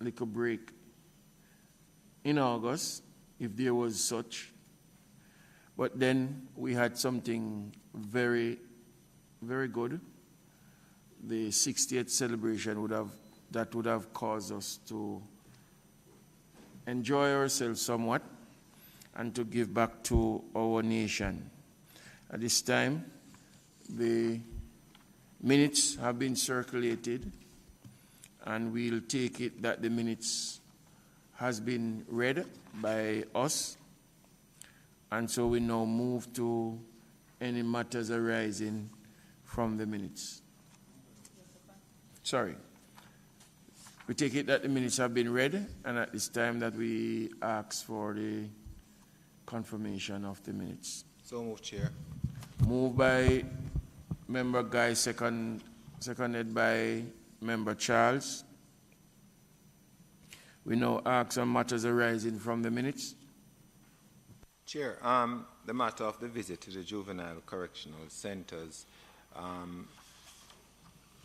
little break in August, if there was such. But then we had something very, very good. The 60th celebration would have caused us to enjoy ourselves somewhat and to give back to our nation. At this time, the minutes have been circulated, and we'll take it that the minutes has been read by us, and so we now move to any matters arising from the minutes. Sorry. We take it that the minutes have been read, and at this time that we ask for the confirmation of the minutes. So moved, Chair. Moved by Member Guy, seconded by Member Charles. We now ask on matters arising from the minutes. Chair, the matter of the visit to the Juvenile Correctional Centres,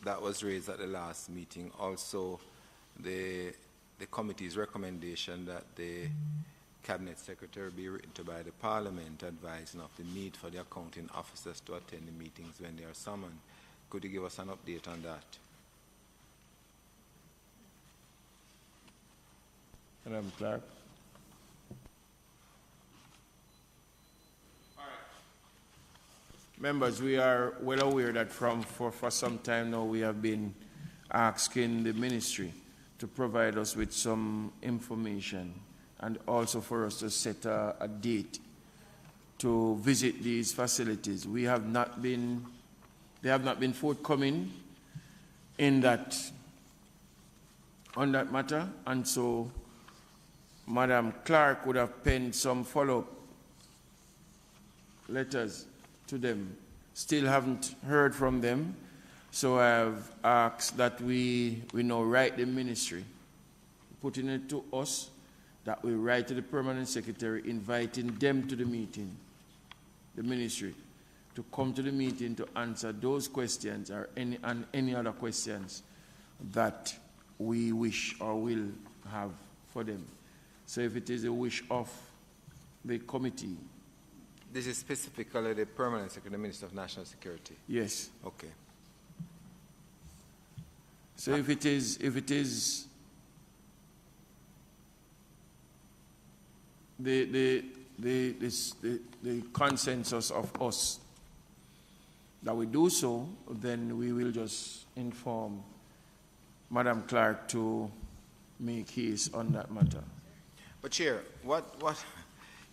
that was raised at the last meeting. Also, the committee's recommendation that the Cabinet Secretary be written to by the Parliament advising of the need for the accounting officers to attend the meetings when they are summoned. Could you give us an update on that? Madam Clerk. Members, we are well aware that for some time now we have been asking the ministry to provide us with some information and also for us to set a date to visit these facilities. They have not been forthcoming on that matter, and so Madam Clerk would have penned some follow-up letters to them. Still haven't heard from them, so I have asked that we now write the ministry, putting it to us, that we write to the Permanent Secretary, inviting them to the meeting, the ministry, to come to the meeting to answer those questions or any other questions that we wish or will have for them. So if it is a wish of the committee. This is specifically the Permanent Secretary, the Minister of National Security? Yes. Okay. So if it is the consensus of us that we do so, then we will just inform Madam Clerk to make haste on that matter. But Chair, what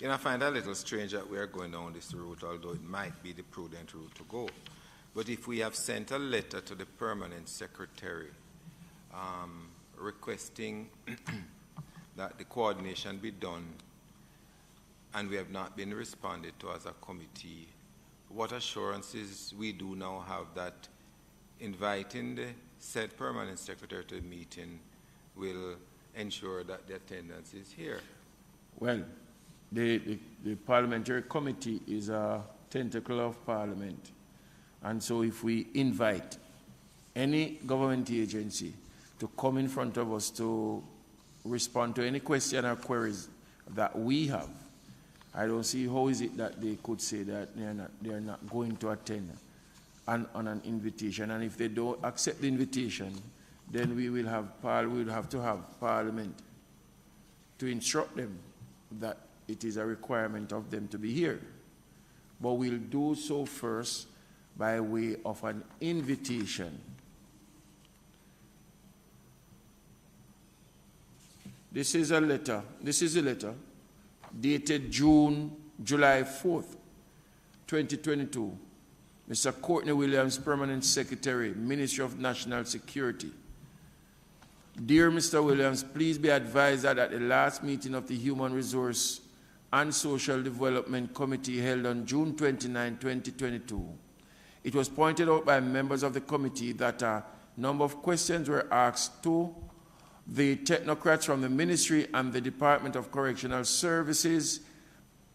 I find a little strange that we are going down this route, although it might be the prudent route to go. But if we have sent a letter to the Permanent Secretary requesting that the coordination be done, and we have not been responded to as a committee, what assurances we do now have that inviting the said Permanent Secretary to the meeting will ensure that the attendance is here? Well, the parliamentary committee is a tentacle of Parliament, and so if we invite any government agency to come in front of us to respond to any question or queries that we have, I don't see how is it that they could say that they are not going to attend on an invitation. And if they don't accept the invitation, then we will have to have Parliament to instruct them that it is a requirement of them to be here. But we'll do so first by way of an invitation. This is a letter dated July 4th, 2022. Mr. Courtney Williams, Permanent Secretary, Ministry of National Security. Dear Mr. Williams, please be advised that at the last meeting of the Human Resource and Social Development Committee held on June 29, 2022, it was pointed out by members of the committee that a number of questions were asked to the technocrats from the Ministry and the Department of Correctional Services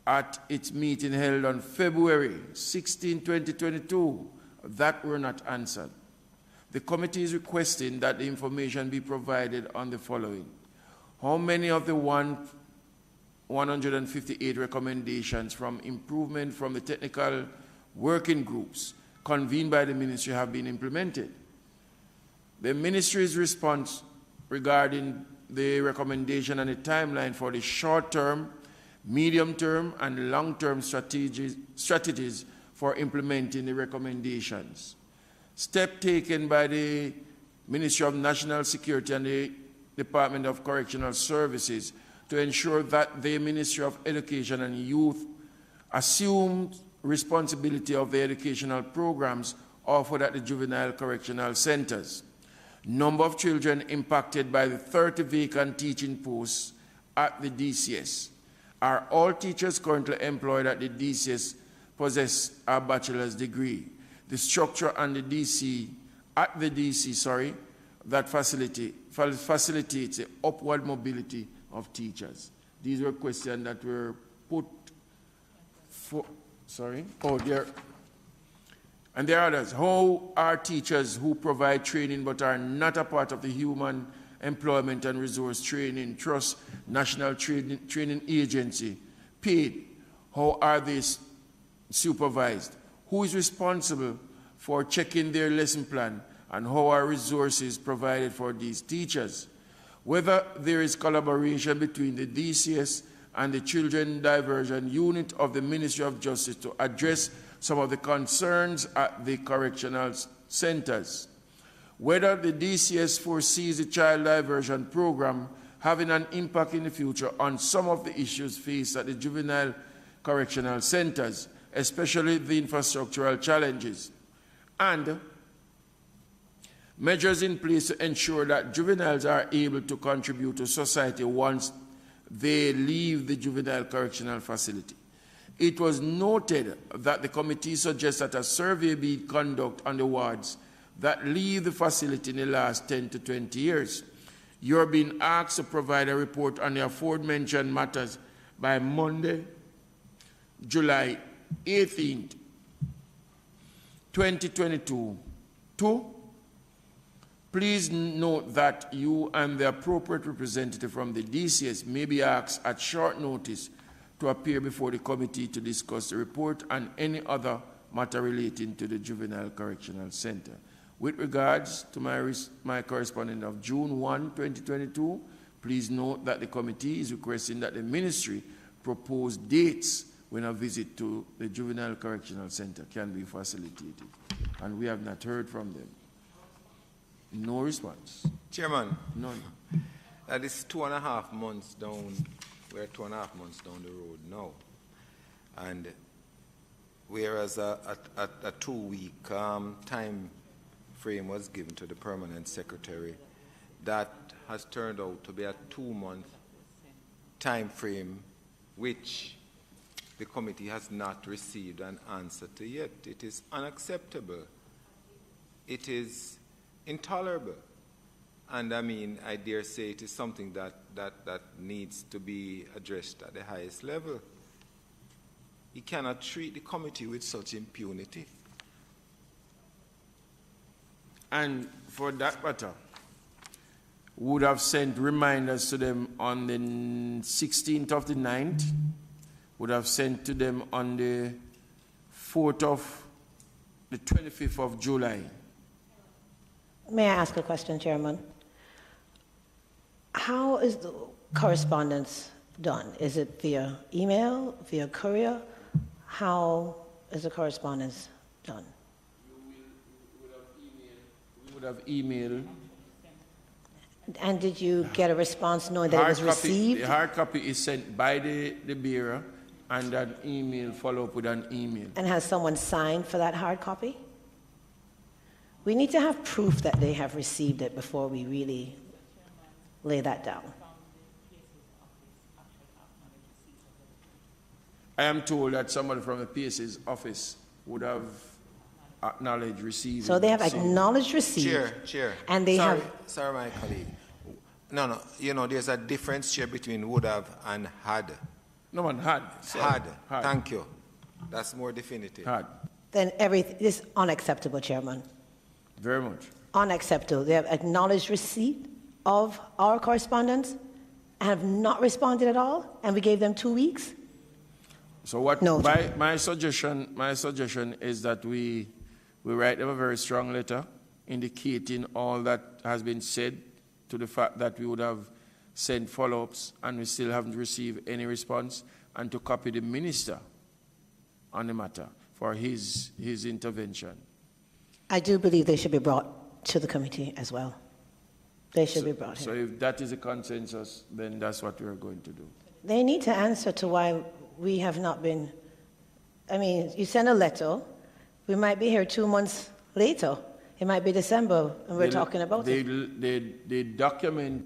at its meeting held on February 16, 2022, that were not answered. The committee is requesting that the information be provided on the following. How many of the 158 recommendations from improvement from the technical working groups convened by the ministry have been implemented? The ministry's response regarding the recommendation and the timeline for the short-term, medium-term, and long-term strategies for implementing the recommendations. Step taken by the Ministry of National Security and the Department of Correctional Services to ensure that the Ministry of Education and Youth assumed responsibility of the educational programs offered at the Juvenile Correctional Centres. Number of children impacted by the 30 vacant teaching posts at the DCS. Are all teachers currently employed at the DCS possess a bachelor's degree? The structure and the DC, that facilitates the upward mobility of teachers. These were questions that were put for, and there are others. How are teachers who provide training but are not a part of the Human Employment and Resource Training Trust National Training Agency paid? How are they supervised? Who is responsible for checking their lesson plan? And how are resources provided for these teachers? Whether there is collaboration between the DCS and the Children Diversion Unit of the Ministry of Justice to address some of the concerns at the correctional centers. Whether the DCS foresees the child diversion program having an impact in the future on some of the issues faced at the juvenile correctional centers, especially the infrastructural challenges, and measures in place to ensure that juveniles are able to contribute to society once they leave the juvenile correctional facility. It was noted that the committee suggests that a survey be conducted on the wards that leave the facility in the last 10 to 20 years. You are being asked to provide a report on the aforementioned matters by Monday, July 18th, 2022. 2. Please note that you and the appropriate representative from the DCS may be asked at short notice to appear before the committee to discuss the report and any other matter relating to the Juvenile Correctional Center. With regards to my correspondence of June 1, 2022, please note that the committee is requesting that the ministry propose dates when a visit to the Juvenile Correctional Center can be facilitated. And we have not heard from them. No response. Chairman. None. That is 2.5 months down. We're 2.5 months down the road now. And whereas a 2-week time frame was given to the permanent secretary, that has turned out to be a 2-month time frame, which the committee has not received an answer to yet. It is unacceptable. It is intolerable. And I mean, I dare say it is something that needs to be addressed at the highest level. You cannot treat the committee with such impunity. And for that matter, would have sent reminders to them on the 16th of the 9th, would have sent to them on the 4th of the 25th of July. May I ask a question, Chairman? How is the correspondence done? Is it via email, via courier? How is the correspondence done? We would have emailed. And did you get a response knowing that it was received? The hard copy is sent by the bearer, and an email, follow up with an email. And has someone signed for that hard copy? We need to have proof that they have received it before we really lay that down. I am told that somebody from the PS's office would have acknowledged receiving. So they have acknowledged receipt. Chair. And they have. Sorry, my colleague. No. You know, there's a difference here between would have and had. No one had. Had. Thank you. That's more definitive. Had. Then everything is unacceptable, Chairman. Very much. Unacceptable. They have acknowledged receipt of our correspondence, and have not responded at all, and we gave them 2 weeks? So what? No. My suggestion is that we write them a very strong letter indicating all that has been said, to the fact that we would have sent follow-ups and we still haven't received any response, and to copy the minister on the matter for his intervention. I do believe they should be brought to the committee as well. They should be brought So here. if that is a consensus, then that's what we're going to do. They need to answer to why we have not been. I mean, you send a letter, we might be here 2 months later. It might be December, and we're talking about it. The document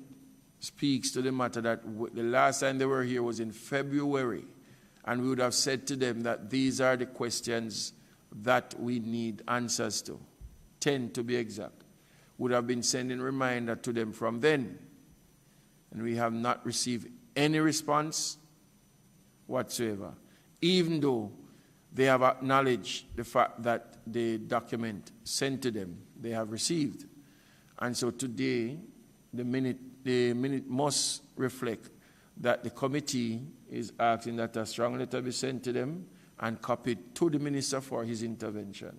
speaks to the matter that the last time they were here was in February, and we would have said to them that these are the questions that we need answers to, 10 to be exact. Would have been sending reminder to them from then, and we have not received any response whatsoever, even though they have acknowledged the fact that the document sent to them they have received. And so today, the minute must reflect that the committee is asking that a strong letter be sent to them and copied to the minister for his intervention.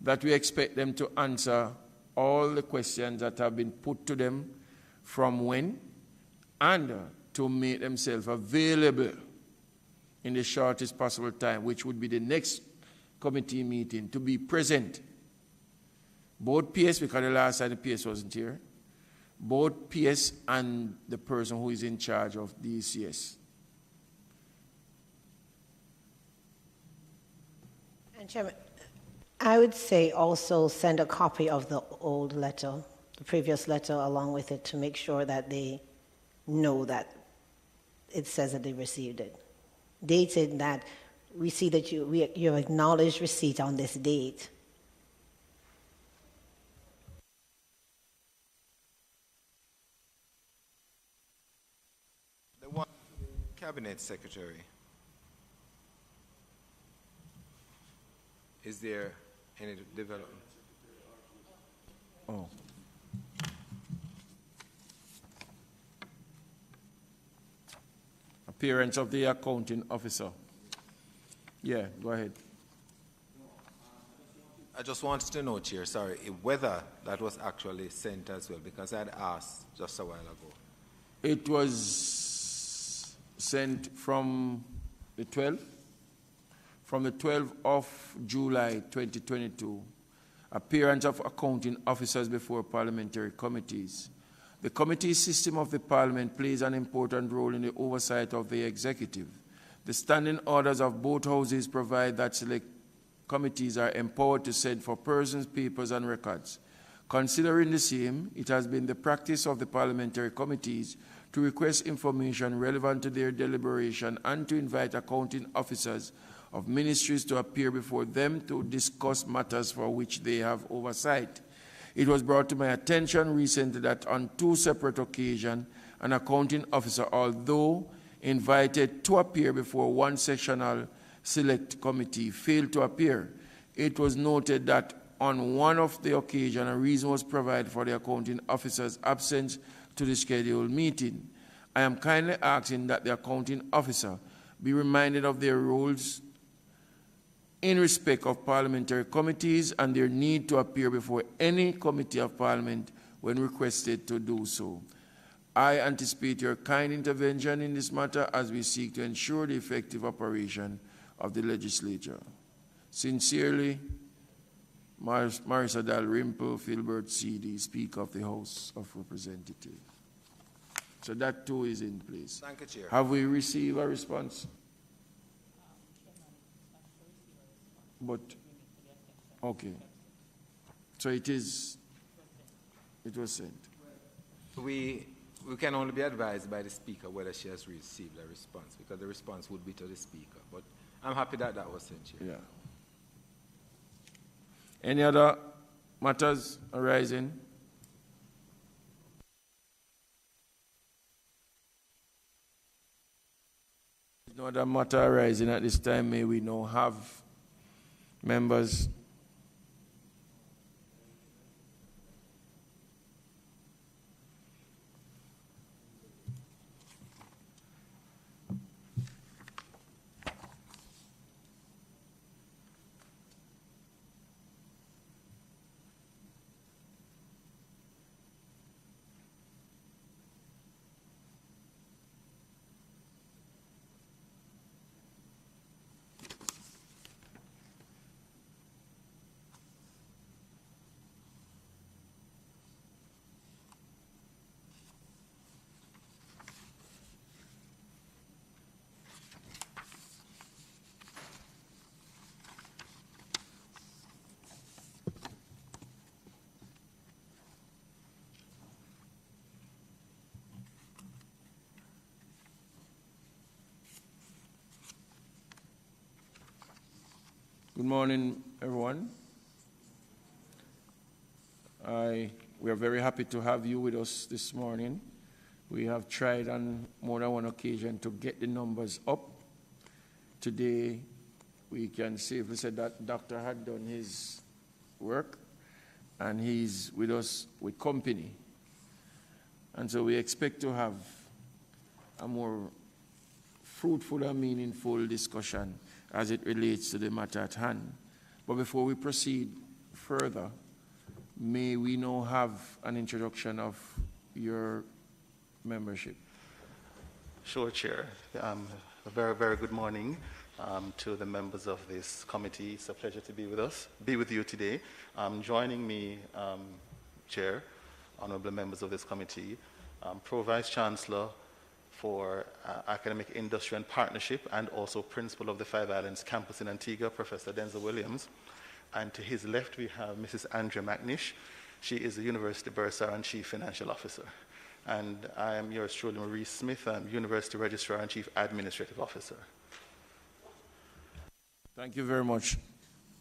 That we expect them to answer all the questions that have been put to them from when, and to make themselves available in the shortest possible time, which would be the next committee meeting, to be present. Both PS, because the last time the PS wasn't here, both PS and the person who is in charge of the ECS. And Chairman, I would say also send a copy of the old letter, the previous letter, along with it, to make sure that they know that it says that they received it. Dated that we see that you acknowledged receipt on this date. The one cabinet secretary. Is there any development? Oh. Appearance of the accounting officer. Yeah, go ahead. I just wanted to know, Chair, sorry, whether that was actually sent as well, because I had asked just a while ago. It was sent from the 12th. From the 12th of July 2022, appearance of accounting officers before parliamentary committees. The committee system of the Parliament plays an important role in the oversight of the executive. The standing orders of both houses provide that select committees are empowered to send for persons, papers, and records. Considering the same, it has been the practice of the parliamentary committees to request information relevant to their deliberation and to invite accounting officers of ministries to appear before them to discuss matters for which they have oversight. It was brought to my attention recently that on 2 separate occasions, an accounting officer, although invited to appear before one sectional select committee, failed to appear. It was noted that on one of the occasions, a reason was provided for the accounting officer's absence to the scheduled meeting. I am kindly asking that the accounting officer be reminded of their roles in respect of parliamentary committees and their need to appear before any committee of parliament when requested to do so. I anticipate your kind intervention in this matter as we seek to ensure the effective operation of the legislature. Sincerely, Marisa Dalrymple, Filbert CD, Speaker of the House of Representatives. So that too is in place. Thank you, Chair. Have we received a response? But, okay. So it was sent. We can only be advised by the Speaker whether she has received a response, because the response would be to the Speaker. But I'm happy that that was sent, Chair. Yeah. Any other matters arising? No other matter arising at this time. May we now have members. Good morning, everyone. We are very happy to have you with us this morning. We have tried on more than one occasion to get the numbers up. Today, we can safely say that the doctor had done his work, and he's with us with company. And so we expect to have a more fruitful and meaningful discussion as it relates to the matter at hand. But before we proceed further, may we now have an introduction of your membership? Sure, Chair. A very, very good morning to the members of this committee. It's a pleasure to be with you today. Joining me, Chair, honorable members of this committee, Pro Vice Chancellor for Academic Industry and Partnership, and also Principal of the Five Islands Campus in Antigua, Professor Denzel Williams. And to his left, we have Mrs. Andrea McNish. She is the University Bursar and Chief Financial Officer. And I am yours truly, Maurice Smith. I'm University Registrar and Chief Administrative Officer. Thank you very much,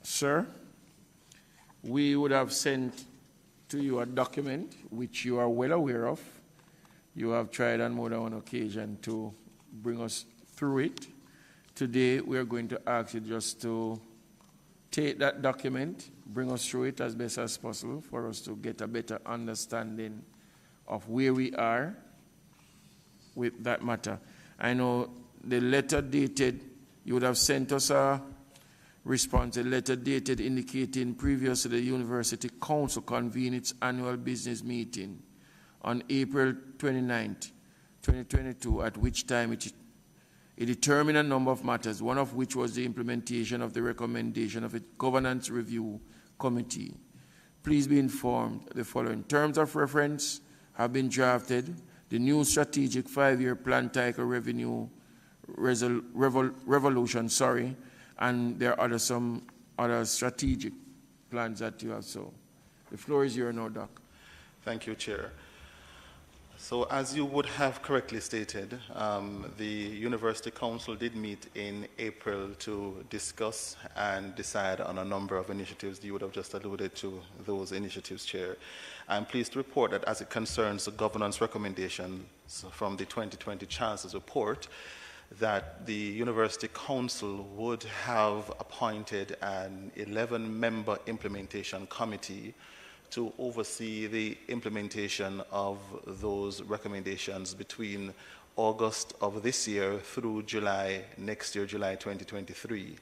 sir. We would have sent to you a document which you are well aware of. You have tried on more than one occasion to bring us through it. Today, we are going to ask you just to take that document, bring us through it as best as possible for us to get a better understanding of where we are with that matter. I know the letter dated, you would have sent us a response, a letter dated indicating previous to the University Council convened its annual business meeting on April 29th, 2022, at which time it determined a number of matters, one of which was the implementation of the recommendation of a governance review committee. Please be informed the following terms of reference have been drafted. The new strategic 5-year plan title revenue revolution, and there are some other strategic plans that you have. So the floor is yours now, Doc. Thank you, Chair. So as you would have correctly stated, the University Council did meet in April to discuss and decide on a number of initiatives. You would have just alluded to those initiatives, Chair. I'm pleased to report that as it concerns the governance recommendations from the 2020 Chancellor's report, that the University Council would have appointed an 11-member implementation committee to oversee the implementation of those recommendations between August of this year through July next year, July 2023.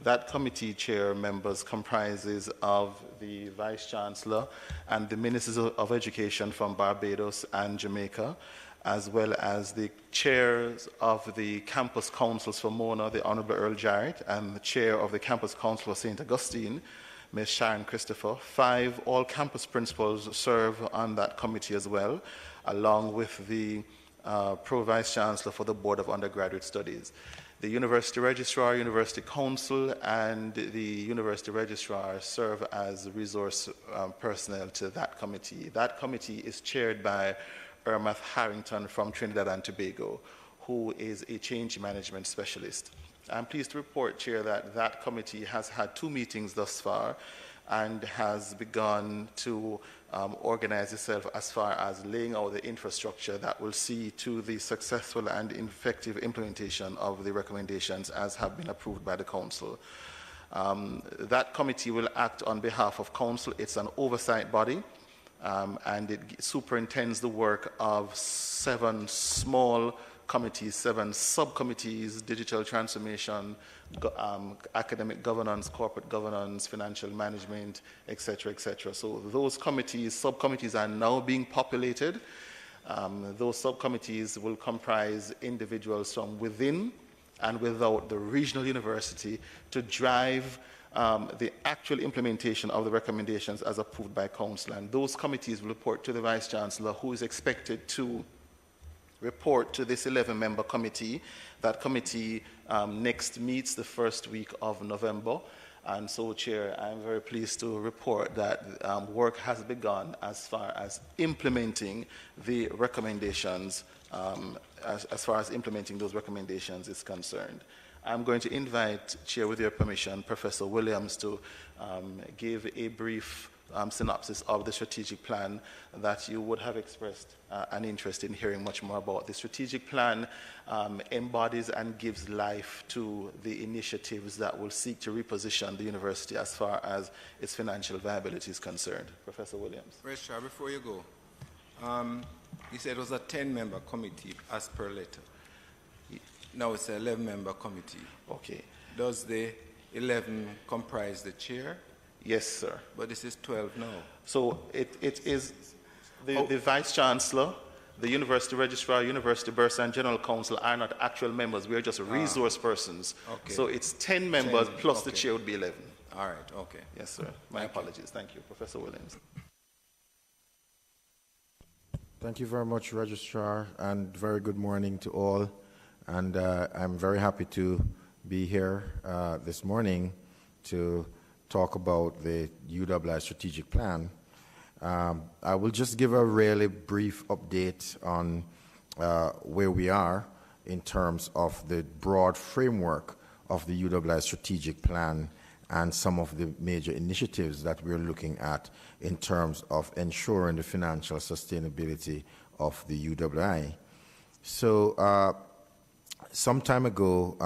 That committee, Chair, members comprises of the Vice Chancellor and the Ministers of Education from Barbados and Jamaica, as well as the chairs of the campus councils for Mona, the Honorable Earl Jarrett, and the chair of the campus council for St. Augustine, Ms. Sharon Christopher. 5 all-campus principals serve on that committee as well, along with the Pro Vice Chancellor for the Board of Undergraduate Studies. The University Registrar, University Council, and the University Registrar serve as resource personnel to that committee. That committee is chaired by Ermath Harrington from Trinidad and Tobago, who is a change management specialist. I'm pleased to report, Chair, that that committee has had 2 meetings thus far and has begun to organize itself as far as laying out the infrastructure that will see to the successful and effective implementation of the recommendations as have been approved by the Council. That committee will act on behalf of Council. It's an oversight body, and it superintends the work of 7 small committees, 7 subcommittees: digital transformation, academic governance, corporate governance, financial management, etc., etc. So those committees, subcommittees are now being populated. Those subcommittees will comprise individuals from within and without the regional university to drive the actual implementation of the recommendations as approved by Council. And those committees will report to the Vice Chancellor, who is expected to report to this 11-member committee. That committee next meets the first week of November. And so, Chair, I'm very pleased to report that work has begun as far as implementing the recommendations, as far as implementing those recommendations is concerned. I'm going to invite, Chair, with your permission, Professor Williams to give a brief synopsis of the strategic plan that you would have expressed an interest in hearing much more about. The strategic plan embodies and gives life to the initiatives that will seek to reposition the university as far as its financial viability is concerned. Professor Williams. Registrar, before you go, you said it was a 10-member committee as per letter. Now it's an 11-member committee. Okay. Does the 11 comprise the chair? Yes, sir. But this is 12 now. So it is the Vice Chancellor, the University Registrar, University Bursar, and General Counsel are not actual members. We are just resource persons. Okay. So it's 10 members 10, plus okay. the chair would be 11. All right, okay. Yes, sir. My apologies. Thank you. Professor Williams. Thank you very much, Registrar, and very good morning to all. And I'm very happy to be here this morning to talk about the UWI strategic plan. I will just give a really brief update on where we are in terms of the broad framework of the UWI strategic plan and some of the major initiatives that we're looking at in terms of ensuring the financial sustainability of the UWI. So some time ago,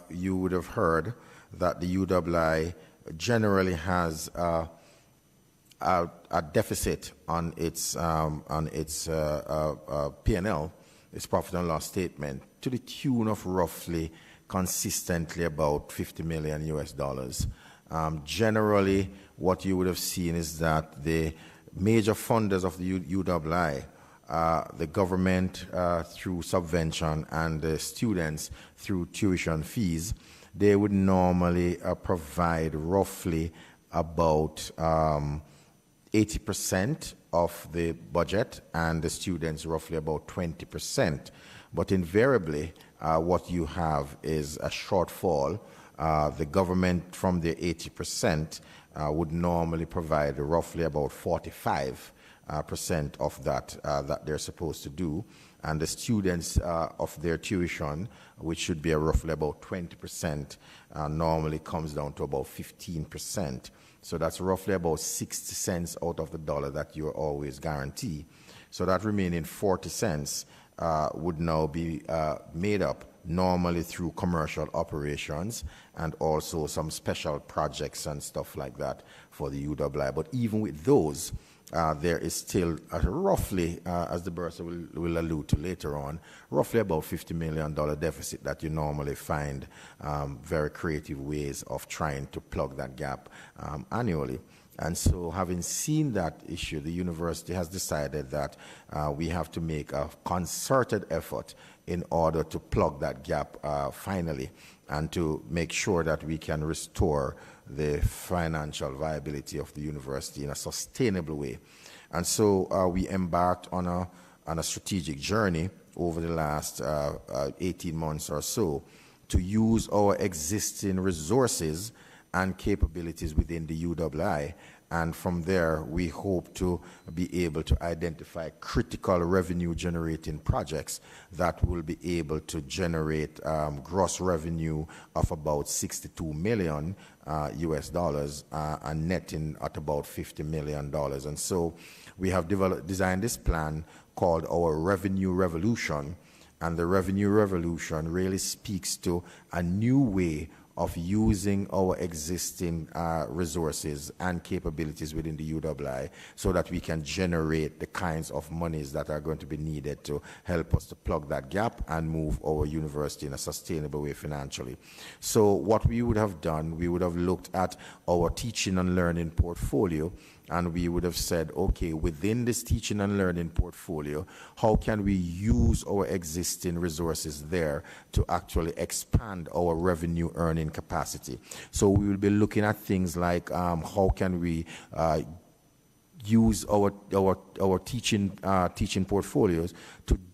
you would have heard that the UWI generally has a deficit on its P&L, its profit and loss statement, to the tune of roughly consistently about $50 million US. Generally, what you would have seen is that the major funders of the UWI, the government through subvention and the students through tuition fees, they would normally provide roughly about 80% of the budget, and the students roughly about 20%. But invariably, what you have is a shortfall. The government from the 80% would normally provide roughly about 45% of that that they're supposed to do, and the students of their tuition, which should be roughly about 20%, normally comes down to about 15%. So that's roughly about 60 cents out of the dollar that you always guarantee. So that remaining 40 cents would now be made up normally through commercial operations and also some special projects and stuff like that for the UWI. But even with those, there is still roughly, as the bursar will allude to later on, roughly about $50 million deficit that you normally find very creative ways of trying to plug that gap annually. And so having seen that issue, the university has decided that we have to make a concerted effort in order to plug that gap finally and to make sure that we can restore the financial viability of the university in a sustainable way. And so we embarked on a strategic journey over the last 18 months or so to use our existing resources and capabilities within the UWI. And from there, we hope to be able to identify critical revenue generating projects that will be able to generate gross revenue of about $62 million US dollars and netting at about $50 million. And so we have designed this plan called our Revenue Revolution. And the Revenue Revolution really speaks to a new way of using our existing resources and capabilities within the UWI so that we can generate the kinds of monies that are going to be needed to help us to plug that gap and move our university in a sustainable way financially. So what we would have done, we would have looked at our teaching and learning portfolio, and we would have said, okay, within this teaching and learning portfolio, how can we use our existing resources there to actually expand our revenue earning capacity? So we will be looking at things like how can we use our teaching portfolios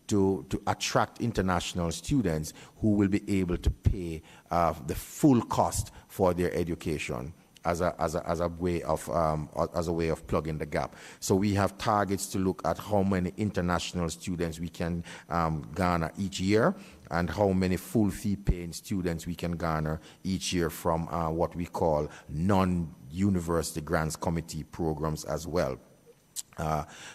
to attract international students who will be able to pay the full cost for their education. as a way of plugging the gap. So we have targets to look at how many international students we can garner each year, and how many full fee paying students we can garner each year from what we call non-university grants committee programs as well.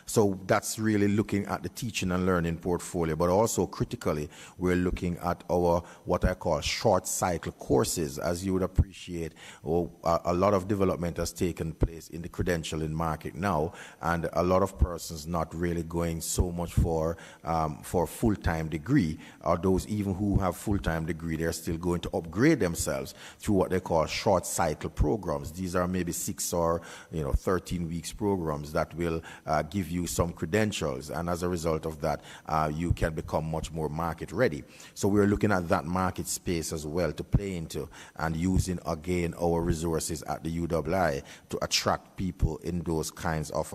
So that's really looking at the teaching and learning portfolio, but also critically, we're looking at our, what I call short cycle courses. As you would appreciate, a lot of development has taken place in the credentialing market now, and a lot of persons not really going so much for full-time degree, or those even who have full-time degree, they're still going to upgrade themselves through what they call short cycle programs. These are maybe 6 or 13 weeks programs that will give you some credentials, and as a result of that, you can become much more market ready. So we're looking at that market space as well to play into, and using again our resources at the UWI to attract people in those kinds of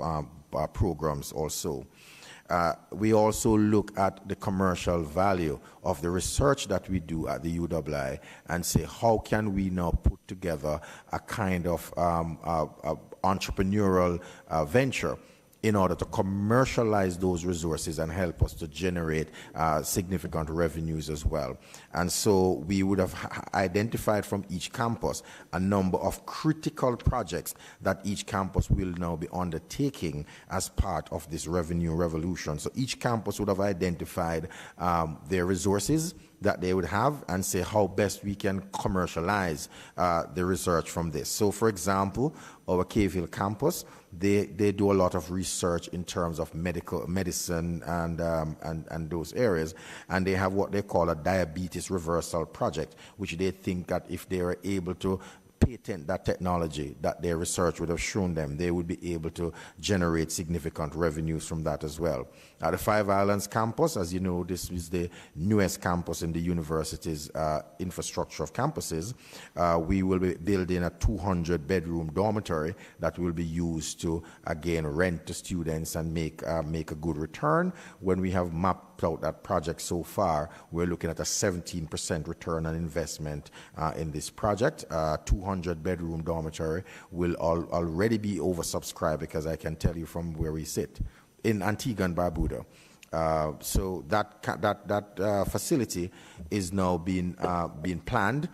programs also. We also look at the commercial value of the research that we do at the UWI and say, how can we now put together a kind of entrepreneurial venture in order to commercialize those resources and help us to generate significant revenues as well. And so we would have identified from each campus a number of critical projects that each campus will now be undertaking as part of this revenue revolution. So each campus would have identified their resources that they would have and say how best we can commercialize the research from this. So for example, our Caveville campus, they do a lot of research in terms of medicine and those areas, and they have what they call a diabetes reversal project, which they think that if they are able to patent that technology that their research would have shown them, they would be able to generate significant revenues from that as well. At the Five Islands campus, as you know, this is the newest campus in the university's infrastructure of campuses. We will be building a 200-bedroom dormitory that will be used to, again, rent to students and make a good return. When we have mapped out that project so far, we're looking at a 17% return on investment in this project. 200-bedroom dormitory will already be oversubscribed, because I can tell you from where we sit in Antigua and Barbuda. So that facility is now being planned.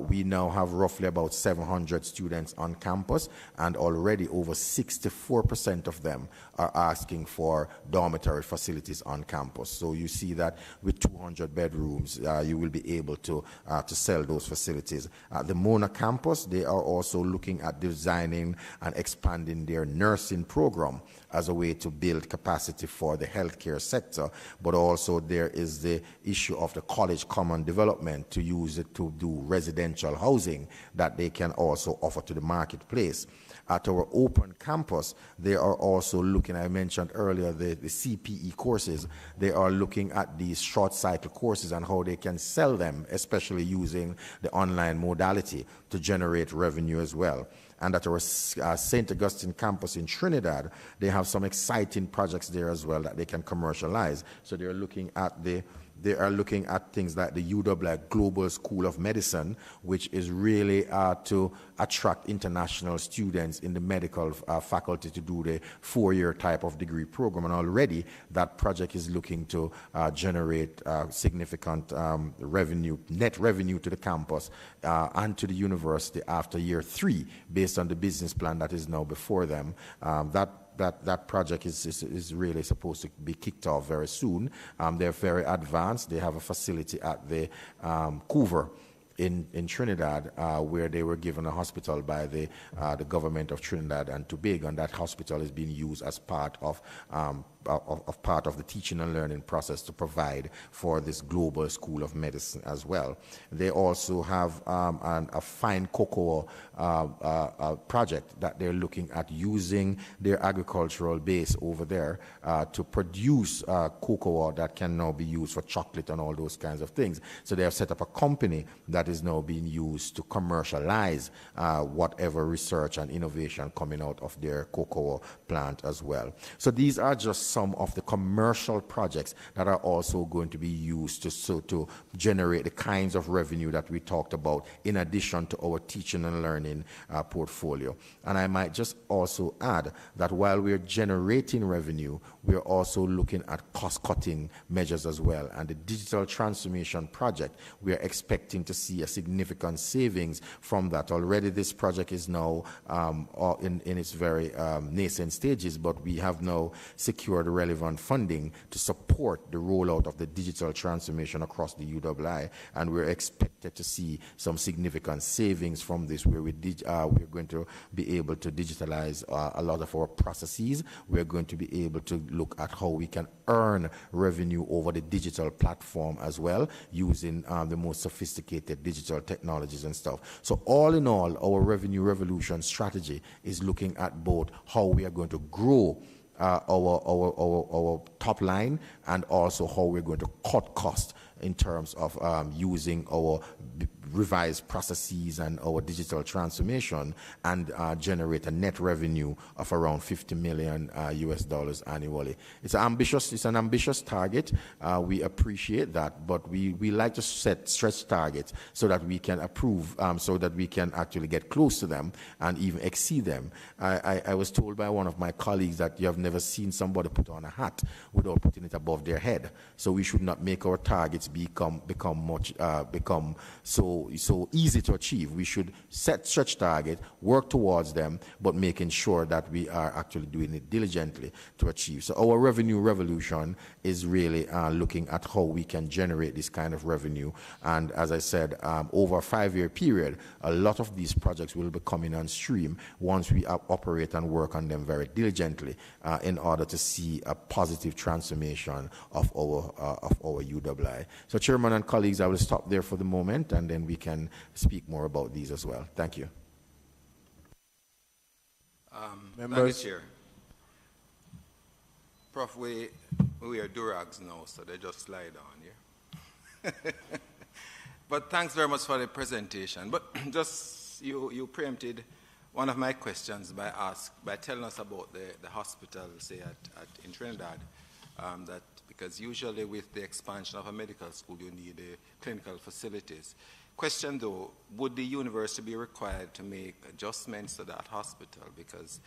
We now have roughly about 700 students on campus, and already over 64% of them are asking for dormitory facilities on campus. So you see that with 200 bedrooms, you will be able to sell those facilities. At the Mona campus, they are also looking at designing and expanding their nursing program as a way to build capacity for the healthcare sector, but also there is the issue of the college common development to use it to do residential housing that they can also offer to the marketplace. At our open campus, they are also looking, I mentioned earlier, the CPE courses. They are looking at these short cycle courses and how they can sell them, especially using the online modality to generate revenue as well. And at our St. Augustine campus in Trinidad, they have some exciting projects there as well that they can commercialize. So they're looking at things like the UWI Global School of Medicine, which is really to attract international students in the medical faculty to do the 4-year type of degree program. And already that project is looking to generate significant revenue, net revenue to the campus and to the university after year 3, based on the business plan that is now before them. That project is really supposed to be kicked off very soon. They're very advanced. They have a facility at the Coover in Trinidad, where they were given a hospital by the government of Trinidad and Tobago, and that hospital is being used as part of the teaching and learning process to provide for this global school of medicine as well. They also have a fine cocoa project that they're looking at using their agricultural base over there to produce cocoa that can now be used for chocolate and all those kinds of things. So they have set up a company that is now being used to commercialize whatever research and innovation coming out of their cocoa plant as well. So these are just some of the commercial projects that are also going to be used to generate the kinds of revenue that we talked about in addition to our teaching and learning portfolio. And I might just also add that while we're generating revenue, we're also looking at cost-cutting measures as well. And the digital transformation project, we are expecting to see a significant savings from that. Already this project is now in its very nascent stages, but we have now secured relevant funding to support the rollout of the digital transformation across the UWI, and we're expected to see some significant savings from this, where we're going to be able to digitalize a lot of our processes. We're going to be able to look at how we can earn revenue over the digital platform as well, using the most sophisticated digital technologies and stuff. So all in all, our revenue revolution strategy is looking at both how we are going to grow our top line, and also how we're going to cut costs in terms of using our revised processes and our digital transformation, and generate a net revenue of around $50 million US dollars annually. It's an ambitious target. We appreciate that, but we like to set stretch targets so that we can so that we can actually get close to them and even exceed them. I was told by one of my colleagues that you have never seen somebody put on a hat without putting it above their head. So we should not make our targets become so easy to achieve. We should set such targets, work towards them, but making sure that we are actually doing it diligently to achieve. So our revenue revolution is really looking at how we can generate this kind of revenue. And as I said, over a 5-year period, a lot of these projects will be coming on stream once we operate and work on them very diligently in order to see a positive transformation of our UWI. So Chairman and colleagues, I will stop there for the moment, and then we can speak more about these as well. Thank you. Members. Thank you, Chair. Prof, we are durags now, so they just slide on, yeah? But thanks very much for the presentation. But just, you preempted one of my questions by telling us about the hospital, say, in Trinidad, that because usually with the expansion of a medical school, you need clinical facilities. Question though, would the university be required to make adjustments to that hospital? Because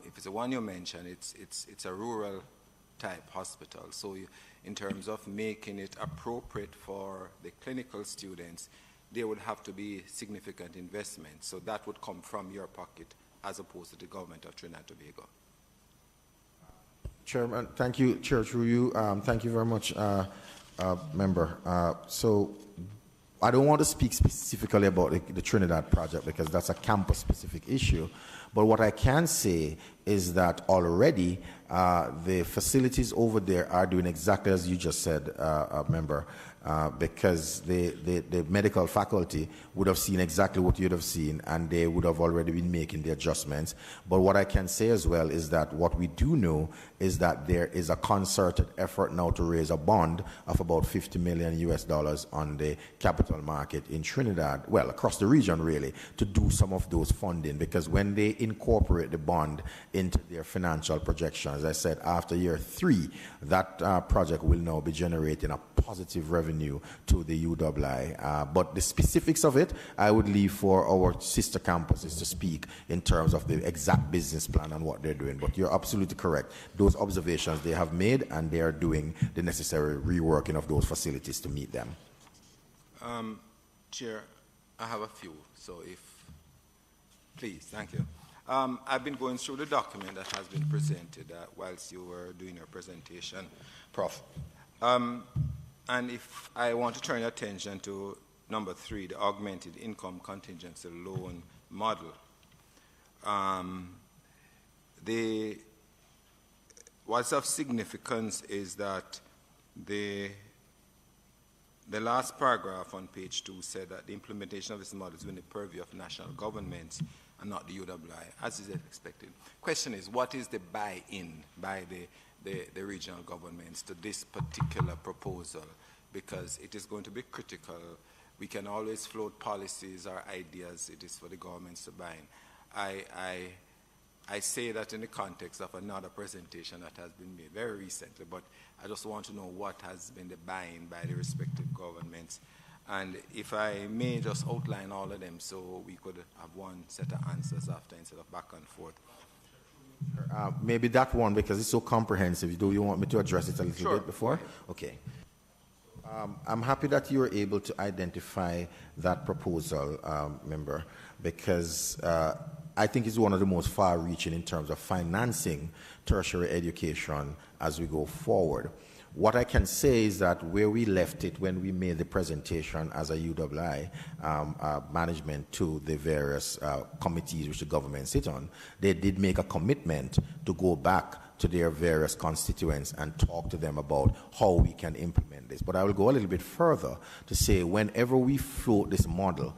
if it's the one you mentioned, it's a rural type hospital. So in terms of making it appropriate for the clinical students, there would have to be significant investment. So that would come from your pocket as opposed to the government of Trinidad and Tobago. Chairman, thank you, Chair, through you. Thank you very much, member. So I don't want to speak specifically about the Trinidad project because that's a campus-specific issue. But what I can say is that already the facilities over there are doing exactly as you just said, member, because the medical faculty would have seen exactly what you'd have seen, and they would have already been making the adjustments. But what I can say as well is that what we do know is that there is a concerted effort now to raise a bond of about $50 million US dollars on the capital market in Trinidad, well, across the region really, to do some of those funding, because when they incorporate the bond into their financial projections, as I said, after year 3, that project will now be generating a positive revenue to the UWI. But the specifics of it, I would leave for our sister campuses to speak in terms of the exact business plan and what they're doing. But you're absolutely correct. Those observations they have made, and they are doing the necessary reworking of those facilities to meet them. Chair, I have a few, so please, thank you. I've been going through the document that has been presented whilst you were doing your presentation, Prof. And if I want to turn your attention to number 3, the augmented income contingency loan model. What's of significance is that the last paragraph on page 2 said that the implementation of this model is within the purview of national governments and not the UWI, as is expected. Question is, what is the buy-in by the regional governments to this particular proposal? Because it is going to be critical. We can always float policies or ideas. It is for the governments to buy in. I I say that in the context of another presentation that has been made very recently, but I just want to know what has been the buy-in by the respective governments. And if I may just outline all of them so we could have one set of answers after instead of back and forth. Maybe that one, because it's so comprehensive. Do you want me to address it a little bit before? Okay. I'm happy that you were able to identify that proposal, member, because I think it's one of the most far-reaching in terms of financing tertiary education as we go forward. What I can say is that where we left it when we made the presentation as a UWI management to the various committees which the government sit on, they did make a commitment to go back to their various constituents and talk to them about how we can implement this. But I will go a little bit further to say whenever we float this model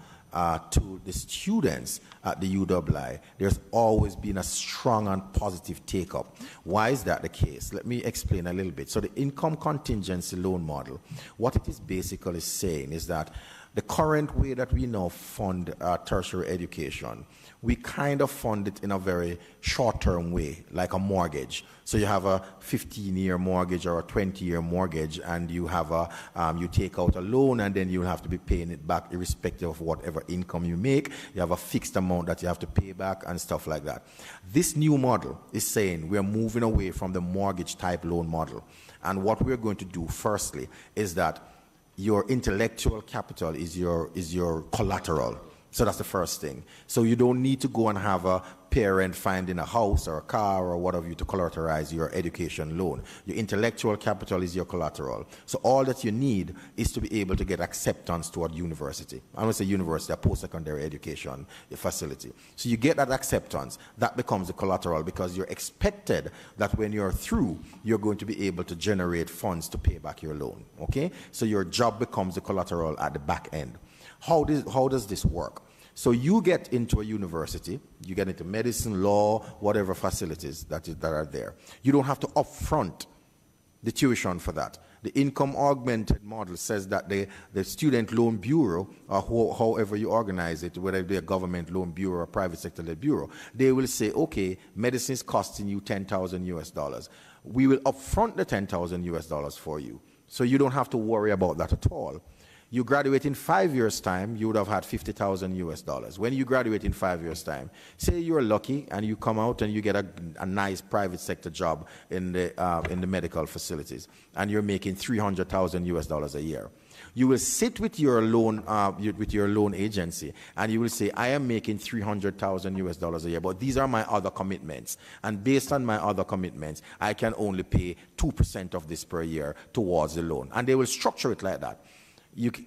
to the students at the UWI, there's always been a strong and positive take-up. Why is that the case? Let me explain a little bit. So the income contingency loan model, what it is basically saying is that the current way that we now fund tertiary education, we kind of fund it in a very short-term way, like a mortgage. So you have a 15-year mortgage or a 20-year mortgage, and you have you take out a loan, and then you'll have to be paying it back irrespective of whatever income you make. You have a fixed amount that you have to pay back and stuff like that. This new model is saying we're moving away from the mortgage-type loan model. And what we're going to do, firstly, is that your intellectual capital is your collateral. So that's the first thing. So you don't need to go and have a parent finding a house or a car or whatever you to collateralize your education loan. Your intellectual capital is your collateral. So all that you need is to be able to get acceptance toward university. I don't say university, a post-secondary education facility. So you get that acceptance, that becomes the collateral because you're expected that when you're through, you're going to be able to generate funds to pay back your loan, okay? So your job becomes the collateral at the back end. How does this work? So you get into a university, you get into medicine, law, whatever facilities that are there. You don't have to upfront the tuition for that. The income augmented model says that the student loan bureau, or however you organize it, whether it be a government loan bureau or private sector led bureau, they will say, okay, medicine is costing you $10,000. We will upfront the $10,000 for you. So you don't have to worry about that at all. You graduate in 5 years' time, you would have had $50,000. When you graduate in 5 years' time, say you're lucky and you come out and you get a nice private sector job in the medical facilities, and you're making $300,000 a year. You will sit with your loan agency, and you will say, I am making $300,000 a year, but these are my other commitments. And based on my other commitments, I can only pay 2% of this per year towards the loan. And they will structure it like that.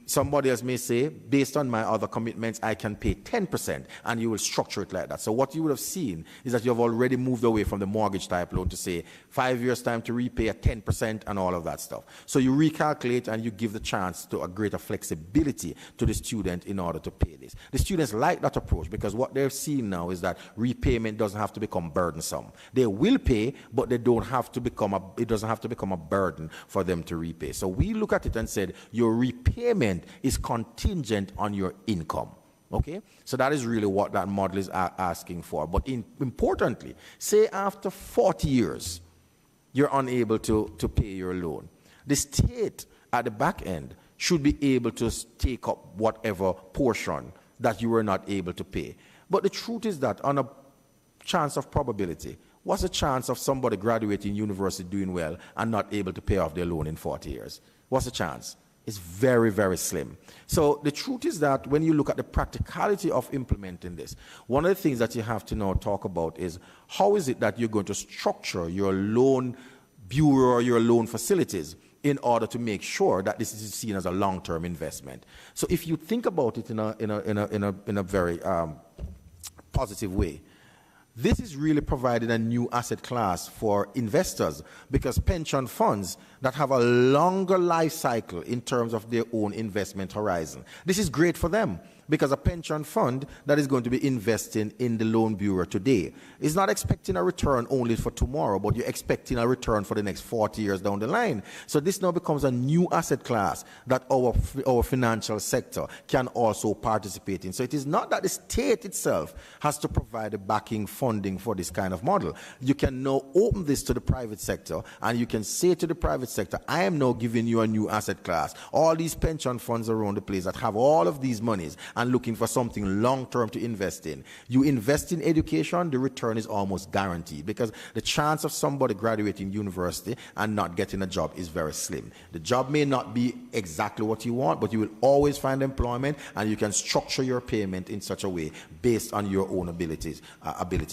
Somebody else may say, based on my other commitments, I can pay 10%, and you will structure it like that. So what you would have seen is that you have already moved away from the mortgage type loan to say 5 years' time to repay at 10% and all of that stuff. So you recalculate and you give the chance to a greater flexibility to the student in order to pay this. The students like that approach because what they're seeing now is that repayment doesn't have to become burdensome. They will pay, but it doesn't have to become a burden for them to repay. So we look at it and said, your repayment is contingent on your income. Okay? So that is really what that model is asking for. But importantly, say after 40 years, you're unable to pay your loan. The state at the back end should be able to take up whatever portion that you were not able to pay. But the truth is that on a chance of probability, what's the chance of somebody graduating university doing well and not able to pay off their loan in 40 years? What's the chance? It's very, very slim. So the truth is that when you look at the practicality of implementing this, one of the things that you have to now talk about is how is it that you're going to structure your loan bureau or your loan facilities in order to make sure that this is seen as a long-term investment. So if you think about it in a very positive way, this is really providing a new asset class for investors because pension funds that have a longer life cycle in terms of their own investment horizon. This is great for them because a pension fund that is going to be investing in the loan bureau today is not expecting a return only for tomorrow, but you're expecting a return for the next 40 years down the line. So this now becomes a new asset class that our financial sector can also participate in. So it is not that the state itself has to provide the backing funding for this kind of model. You can now open this to the private sector, and you can say to the private sector, I am now giving you a new asset class. All these pension funds around the place that have all of these monies and looking for something long-term to invest in. You invest in education, the return is almost guaranteed, because the chance of somebody graduating university and not getting a job is very slim. The job may not be exactly what you want, but you will always find employment, and you can structure your payment in such a way based on your own ability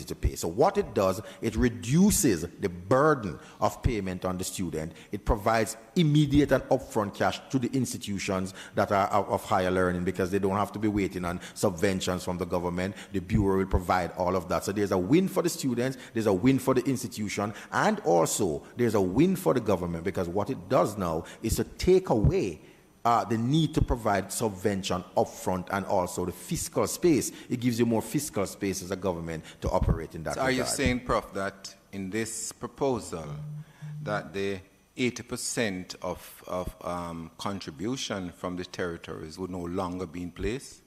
to pay. So what it does, it reduces the burden of payment on the student. It provides immediate and upfront cash to the institutions that are of higher learning, because they don't have to be waiting on subventions from the government. The Bureau will provide all of that. So there's a win for the students, there's a win for the institution, and also there's a win for the government, because what it does now is to take away the need to provide subvention upfront, and also the fiscal space. It gives you more fiscal space as a government to operate in that regard. Are you saying, Prof, that in this proposal that the 80% of contribution from the territories would no longer be in place?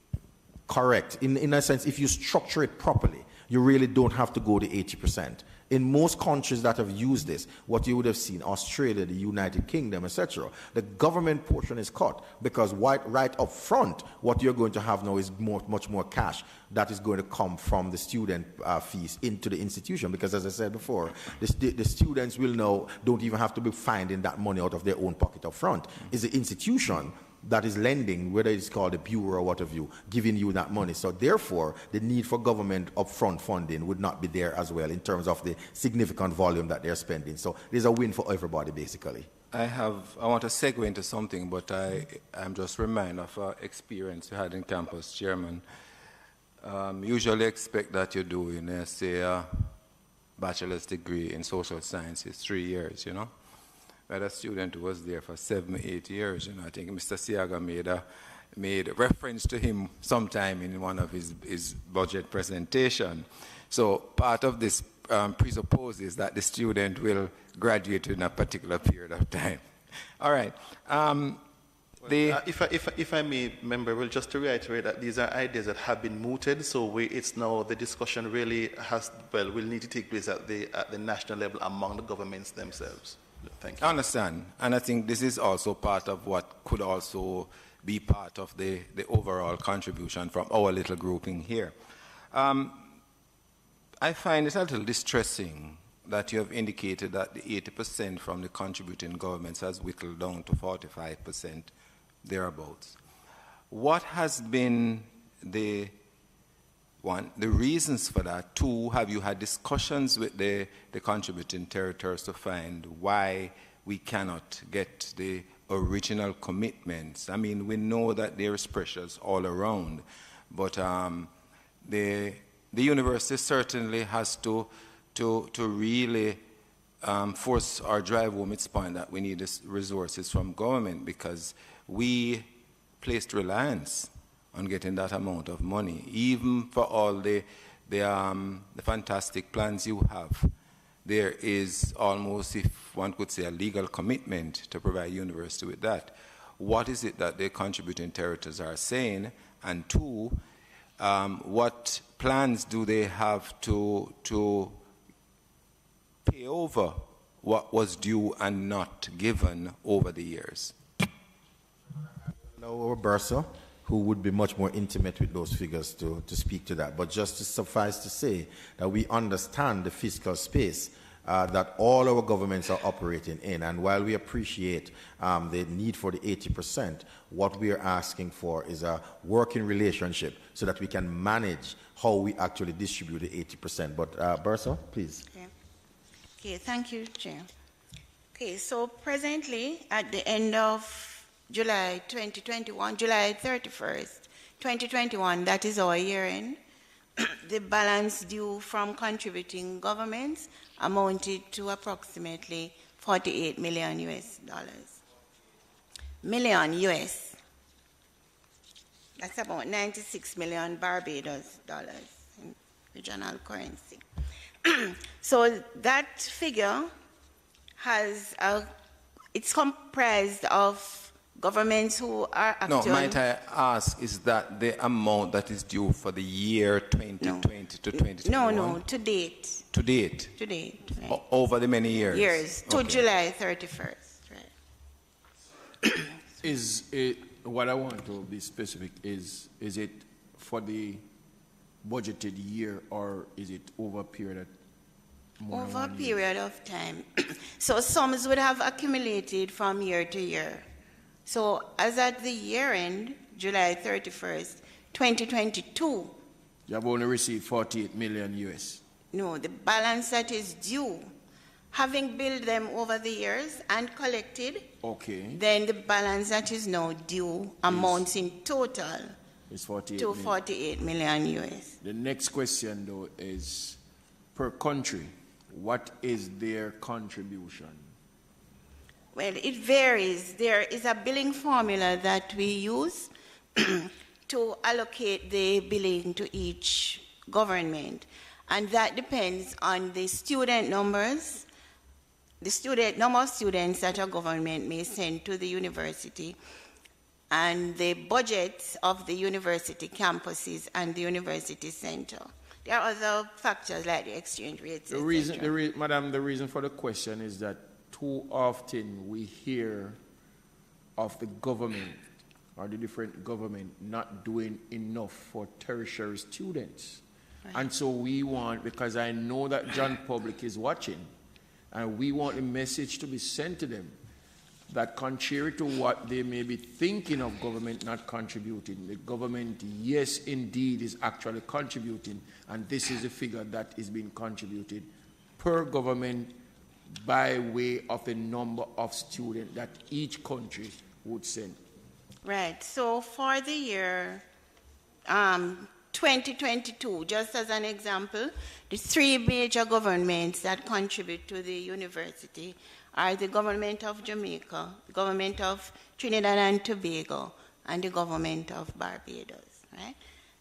Correct. In a sense, if you structure it properly, you really don't have to go to 80%. In most countries that have used this, what you would have seen, Australia, the United Kingdom, etc., the government portion is cut, because right up front, what you're going to have now is much more cash that is going to come from the student fees into the institution. Because as I said before, the students will now don't even have to be finding that money out of their own pocket up front. It's the institution that is lending, whether it's called a bureau or what have you, giving you that money. So therefore, the need for government upfront funding would not be there as well in terms of the significant volume that they're spending. So there's a win for everybody, basically. I want to segue into something, but I'm just reminded of an experience we had in campus, Chairman. Usually expect that you're doing, say, a bachelor's degree in social sciences, 3 years, you know. We had a student who was there for 7, 8 years. You know, I think Mr. Siaga made a reference to him sometime in one of his budget presentation. So part of this presupposes that the student will graduate in a particular period of time. All right. If I may, member, well, just to reiterate that these are ideas that have been mooted, so it's now the discussion really will need to take place at the national level among the governments themselves. Thank you. I understand. And I think this is also part of what could also be part of the overall contribution from our little grouping here. I find it a little distressing that you have indicated that the 80% from the contributing governments has whittled down to 45%, thereabouts. What has been the reasons for that? 2, have you had discussions with the contributing territories to find why we cannot get the original commitments? I mean, we know that there is pressures all around, but the university certainly has to really force or drive home its point that we need resources from government, because we placed reliance on getting that amount of money, even for all the fantastic plans you have. There is almost, if one could say, a legal commitment to provide university with that. What is it that the contributing territories are saying? And 2, what plans do they have to pay over what was due and not given over the years? Now, Roberto, who would be much more intimate with those figures to speak to that. But just to suffice to say that we understand the fiscal space that all our governments are operating in. And while we appreciate the need for the 80%, what we are asking for is a working relationship so that we can manage how we actually distribute the 80%. But Bersa, please. Okay, thank you, Chair. Okay, so presently, at the end of July 2021, July 31st, 2021, that is our year end, the balance due from contributing governments amounted to approximately $48 million US. That's about 96 million Barbados dollars in regional currency. So that figure has it's comprised of governments who are actually... No, might I ask, is that the amount that is due for the year 2020 to 2021? No, to date. To date? To date, right. Over the many years? Years, to Okay. July 31st, right. Is it, what I want to be specific is it for the budgeted year or is it over a period of more than Over a 1 year? period of time. So sums would have accumulated from year to year. So as at the year end, July 31st, 2022, You have only received 48 million US. no, the balance that is due, having billed them over the years and collected, Okay. then the balance that is now due amounts in total It's 48 to million. 48 million US. The next question, though, is per country, what is their contribution? Well, it varies. There is a billing formula that we use to allocate the billing to each government. And that depends on the student numbers, the number of students that a government may send to the university, and the budgets of the university campuses and the university center. There are other factors like the exchange rates, The reason, Madam, the reason for the question is that too often we hear of the government or the different government not doing enough for tertiary students. Right. And so we want, because I know that John Public is watching, and we want a message to be sent to them that contrary to what they may be thinking of government not contributing, the government, yes, indeed, is actually contributing, and this is the figure that is being contributed per government by way of the number of students that each country would send. Right. So for the year 2022, just as an example, the three major governments that contribute to the university are the government of Jamaica, the government of Trinidad and Tobago, and the government of Barbados. Right?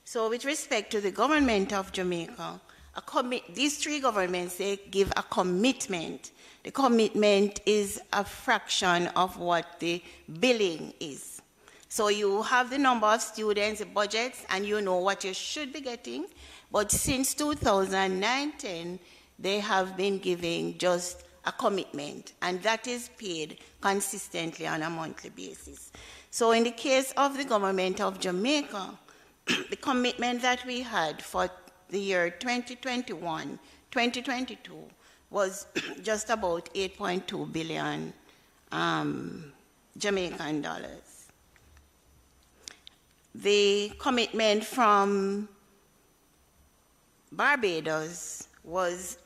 So with respect to the government of Jamaica, these three governments, they give a commitment. The commitment is a fraction of what the billing is. So you have the number of students, the budgets, and you know what you should be getting. But since 2019, they have been giving just a commitment, and that is paid consistently on a monthly basis. So in the case of the government of Jamaica, the commitment that we had for the year 2021, 2022 was just about 8.2 billion Jamaican dollars. The commitment from Barbados was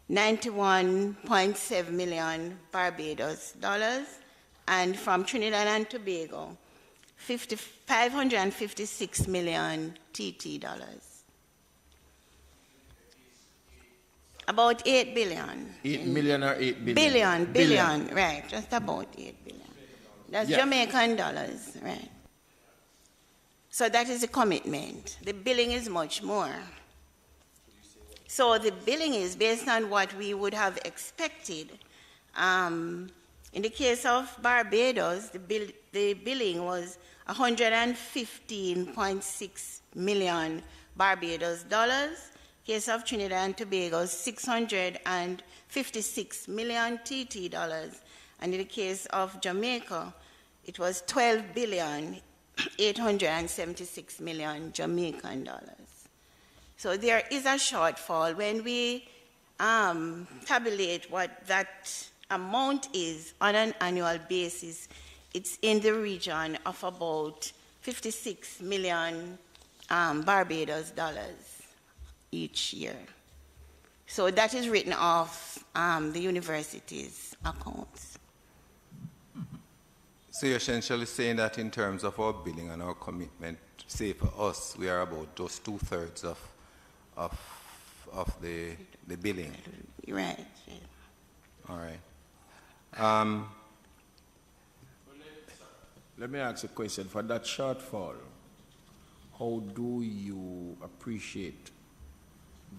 91.7 million Barbados dollars, and from Trinidad and Tobago, 556 million TT dollars. About 8 billion. 8 million or 8 billion? Billion, right, just about 8 billion. That's Jamaican dollars, right. So that is the commitment. The billing is much more. So the billing is based on what we would have expected. In the case of Barbados, the billing was 115.6 million Barbados dollars. Case of Trinidad and Tobago, 656 million TT dollars. And in the case of Jamaica, it was 12 billion 876 million Jamaican dollars. So there is a shortfall. When we tabulate what that amount is on an annual basis, it's in the region of about 56 million Barbados dollars each year. So that is written off the university's accounts. So you're essentially saying that in terms of our billing and our commitment, say for us, we are about just 2/3 of the billing. Right. All right. Let me ask a question. For that shortfall, How do you appreciate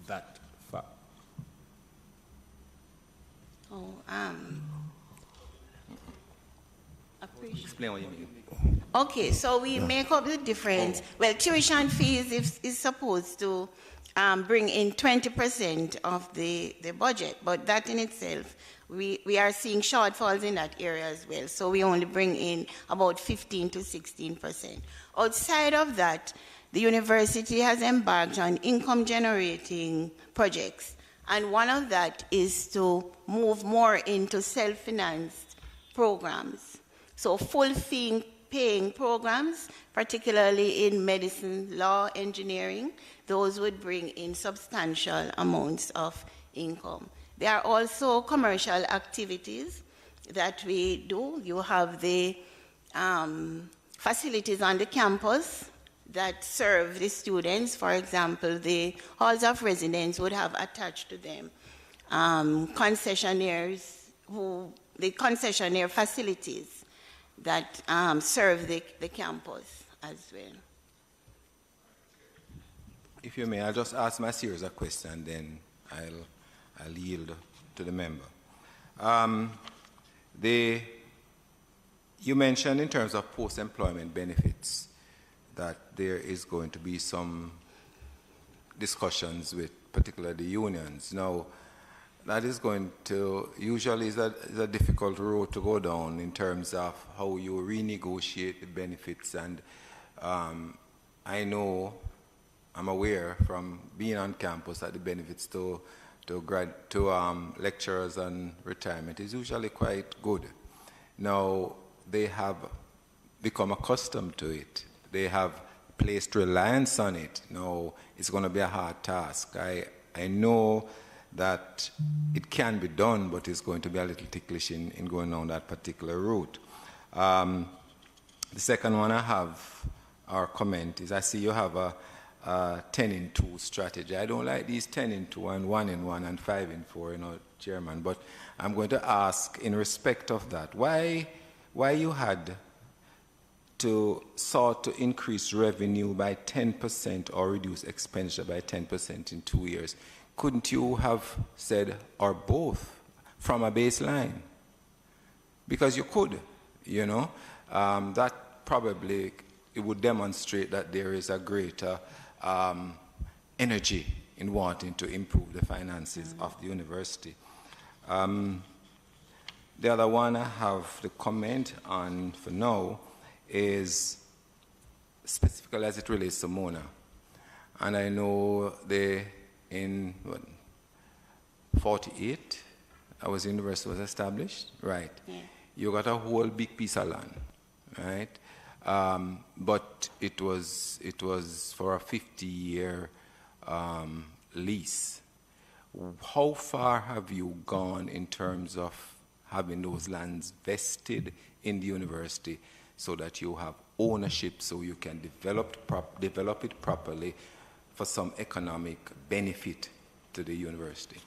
that fact? Oh, appreciate. Explain what you mean. Okay, so we make up the difference. Well, tuition fees is supposed to bring in 20% of the budget, but that in itself, we are seeing shortfalls in that area as well. So we only bring in about 15 to 16%. Outside of that, the university has embarked on income-generating projects, and one of that is to move more into self-financed programs. So full-fee paying programs, particularly in medicine, law, engineering, those would bring in substantial amounts of income. There are also commercial activities that we do. You have the facilities on the campus that serve the students. For example, the halls of residence would have attached to them concessionaires, the concessionaire facilities that serve the campus as well. If you may, I'll just ask my series of questions, then I'll yield to the member. You mentioned in terms of post-employment benefits that there is going to be some discussions with particularly the unions. Now, that is going to, usually is a difficult road to go down in terms of how you renegotiate the benefits. And I'm aware from being on campus that the benefits to lecturers and retirement is usually quite good. Now, they have become accustomed to it. They have placed reliance on it. Now, it's going to be a hard task. I know that it can be done, but it's going to be a little ticklish in going down that particular route. The second one I have, our comment, is I see you have a 10-in-2 strategy. I don't like these 10-in-2 and 1-in-1 and 5-in-4, Chairman, but I'm going to ask in respect of that, why you had to sought to increase revenue by 10% or reduce expenditure by 10% in 2 years? Couldn't you have said, or both, from a baseline? Because you could, that probably, it would demonstrate that there is a greater energy in wanting to improve the finances of the university. The other one I have the comment on for now is specifically as it relates to Mona. And I know in 48, our university was established, right? Yeah. You got a whole big piece of land, right? But it was for a 50-year lease. How far have you gone in terms of having those lands vested in the university so that you have ownership, so you can develop it properly for some economic benefit to the university?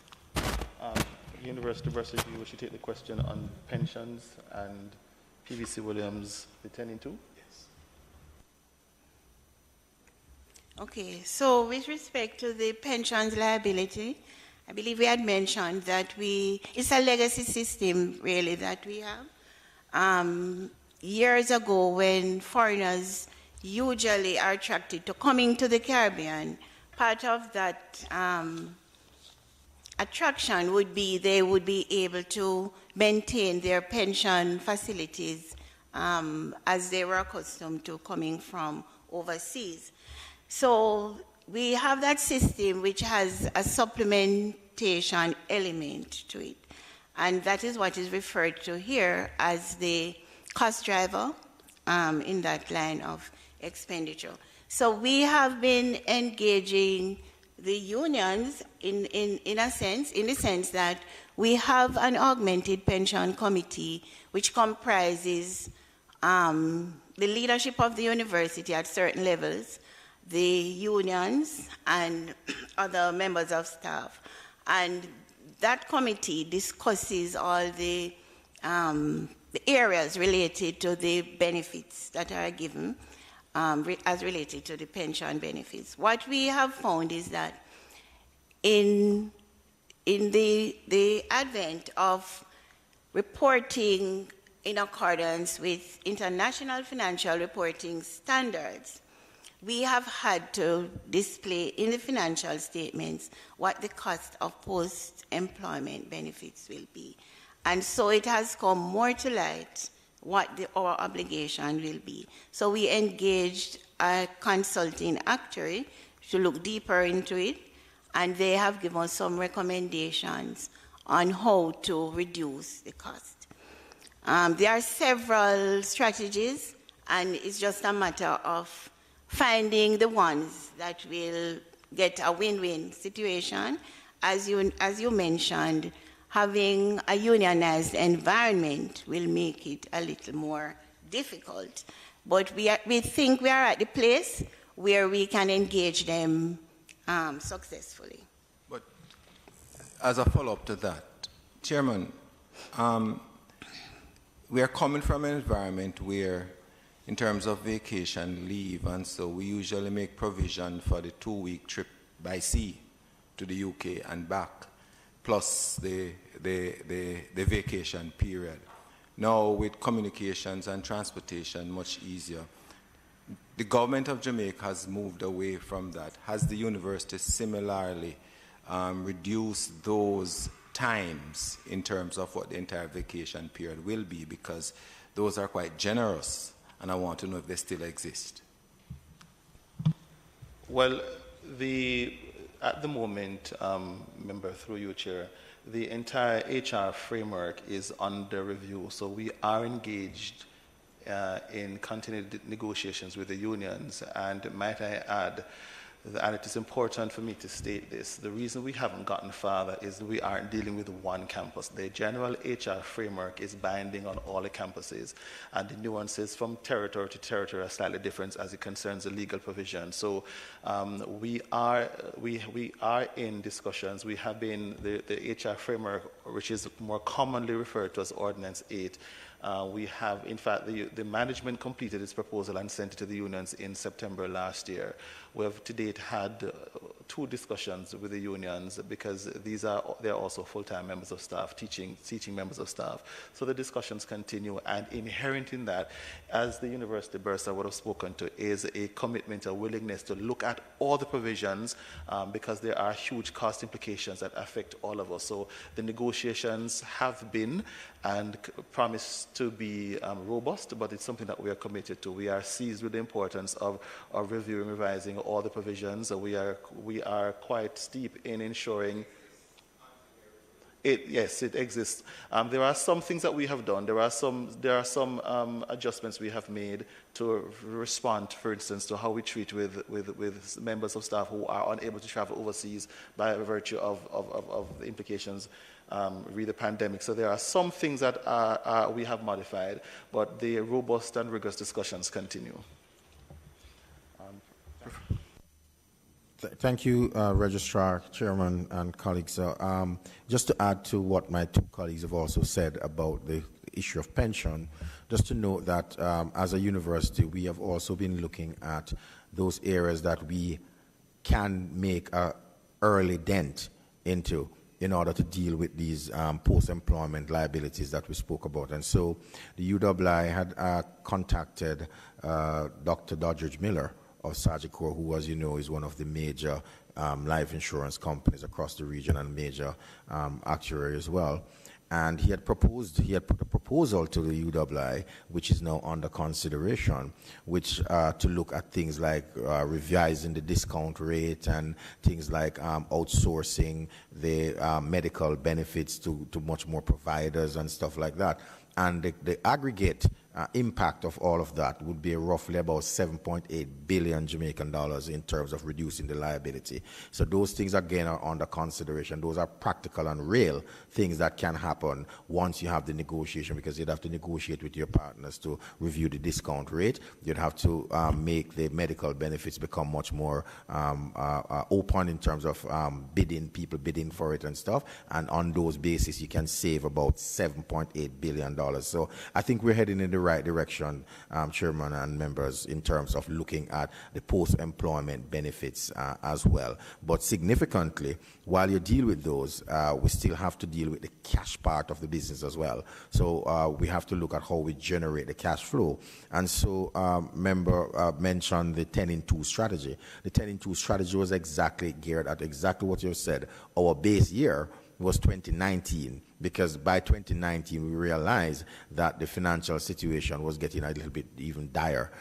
University versus you, should take the question on pensions and PBC Williams, the 10-in-2? Yes. Okay, so with respect to the pensions liability, I believe we had mentioned that it's a legacy system really that we have. Years ago, when foreigners usually are attracted to coming to the Caribbean, part of that attraction would be they would be able to maintain their pension facilities as they were accustomed to coming from overseas. So we have that system which has a supplementation element to it, and that is what is referred to here as the cost driver in that line of expenditure. So we have been engaging the unions in the sense that we have an augmented pension committee which comprises the leadership of the university at certain levels, the unions, and other members of staff. And that committee discusses all the areas related to the benefits that are given. as related to the pension benefits. What we have found is that in the advent of reporting in accordance with international financial reporting standards, we have had to display in the financial statements what the cost of post-employment benefits will be. And so it has come more to light what our obligation will be. So we engaged a consulting actuary to look deeper into it, and they have given us some recommendations on how to reduce the cost. There are several strategies, and it's just a matter of finding the ones that will get a win-win situation. As you mentioned, having a unionized environment will make it a little more difficult. But we think we are at the place where we can engage them successfully. But as a follow-up to that, Chairman, we are coming from an environment where, in terms of vacation leave, and so we usually make provision for the 2-week trip by sea to the UK and back, plus the vacation period. Now, with communications and transportation much easier, the government of Jamaica has moved away from that. Has the university similarly reduced those times in terms of what the entire vacation period will be? Because those are quite generous, and I want to know if they still exist. Well, at the moment, member, through you, Chair, the entire HR framework is under review, so we are engaged in continued negotiations with the unions, and might I add, and it is important for me to state this, the reason we haven't gotten farther is we aren't dealing with one campus. The general HR framework is binding on all the campuses, and the nuances from territory to territory are slightly different as it concerns the legal provision. So we are in discussions. We have been, the HR framework, which is more commonly referred to as Ordinance 8, we have, in fact, the management completed its proposal and sent it to the unions in September last year. We have to date had 2 discussions with the unions, because they're also full-time members of staff, teaching members of staff. So the discussions continue, and inherent in that, as the university bursar would have spoken to, is a commitment, a willingness to look at all the provisions, because there are huge cost implications that affect all of us. So the negotiations have been and promise to be robust, but it's something that we are committed to. We are seized with the importance of reviewing, revising all the provisions. We are quite steep in ensuring it. Yes, it exists. There are some things that we have done. There are some adjustments we have made to respond, for instance, to how we treat with members of staff who are unable to travel overseas by virtue of the implications re the pandemic. So there are some things that we have modified, but the robust and rigorous discussions continue. Thank you, Registrar, Chairman, and colleagues. Just to add to what my 2 colleagues have also said about the issue of pension, just to note that as a university, we have also been looking at those areas that we can make an early dent into in order to deal with these post-employment liabilities that we spoke about. And so the UWI had contacted Dr. Doddridge Miller of Sagicor, who, as you know, is one of the major life insurance companies across the region and major actuary as well. And he had put a proposal to the UWI, which is now under consideration, which to look at things like revising the discount rate and things like outsourcing the medical benefits to much more providers and stuff like that. And the aggregate impact of all of that would be roughly about 7.8 billion Jamaican dollars in terms of reducing the liability. So those things again are under consideration. Those are practical and real things that can happen once you have the negotiation, because you'd have to negotiate with your partners to review the discount rate. You'd have to make the medical benefits become much more open in terms of people bidding for it and stuff. And on those bases, you can save about $7.8 billion. So I think we're heading in the right direction, Chairman and members, in terms of looking at the post-employment benefits as well. But significantly, while you deal with those, we still have to deal with the cash part of the business as well. So we have to look at how we generate the cash flow. And so, member mentioned the 10-in-2 strategy. The 10-in-2 strategy was exactly geared at exactly what you said. Our base year was 2019, because by 2019 we realized that the financial situation was getting a little bit even dire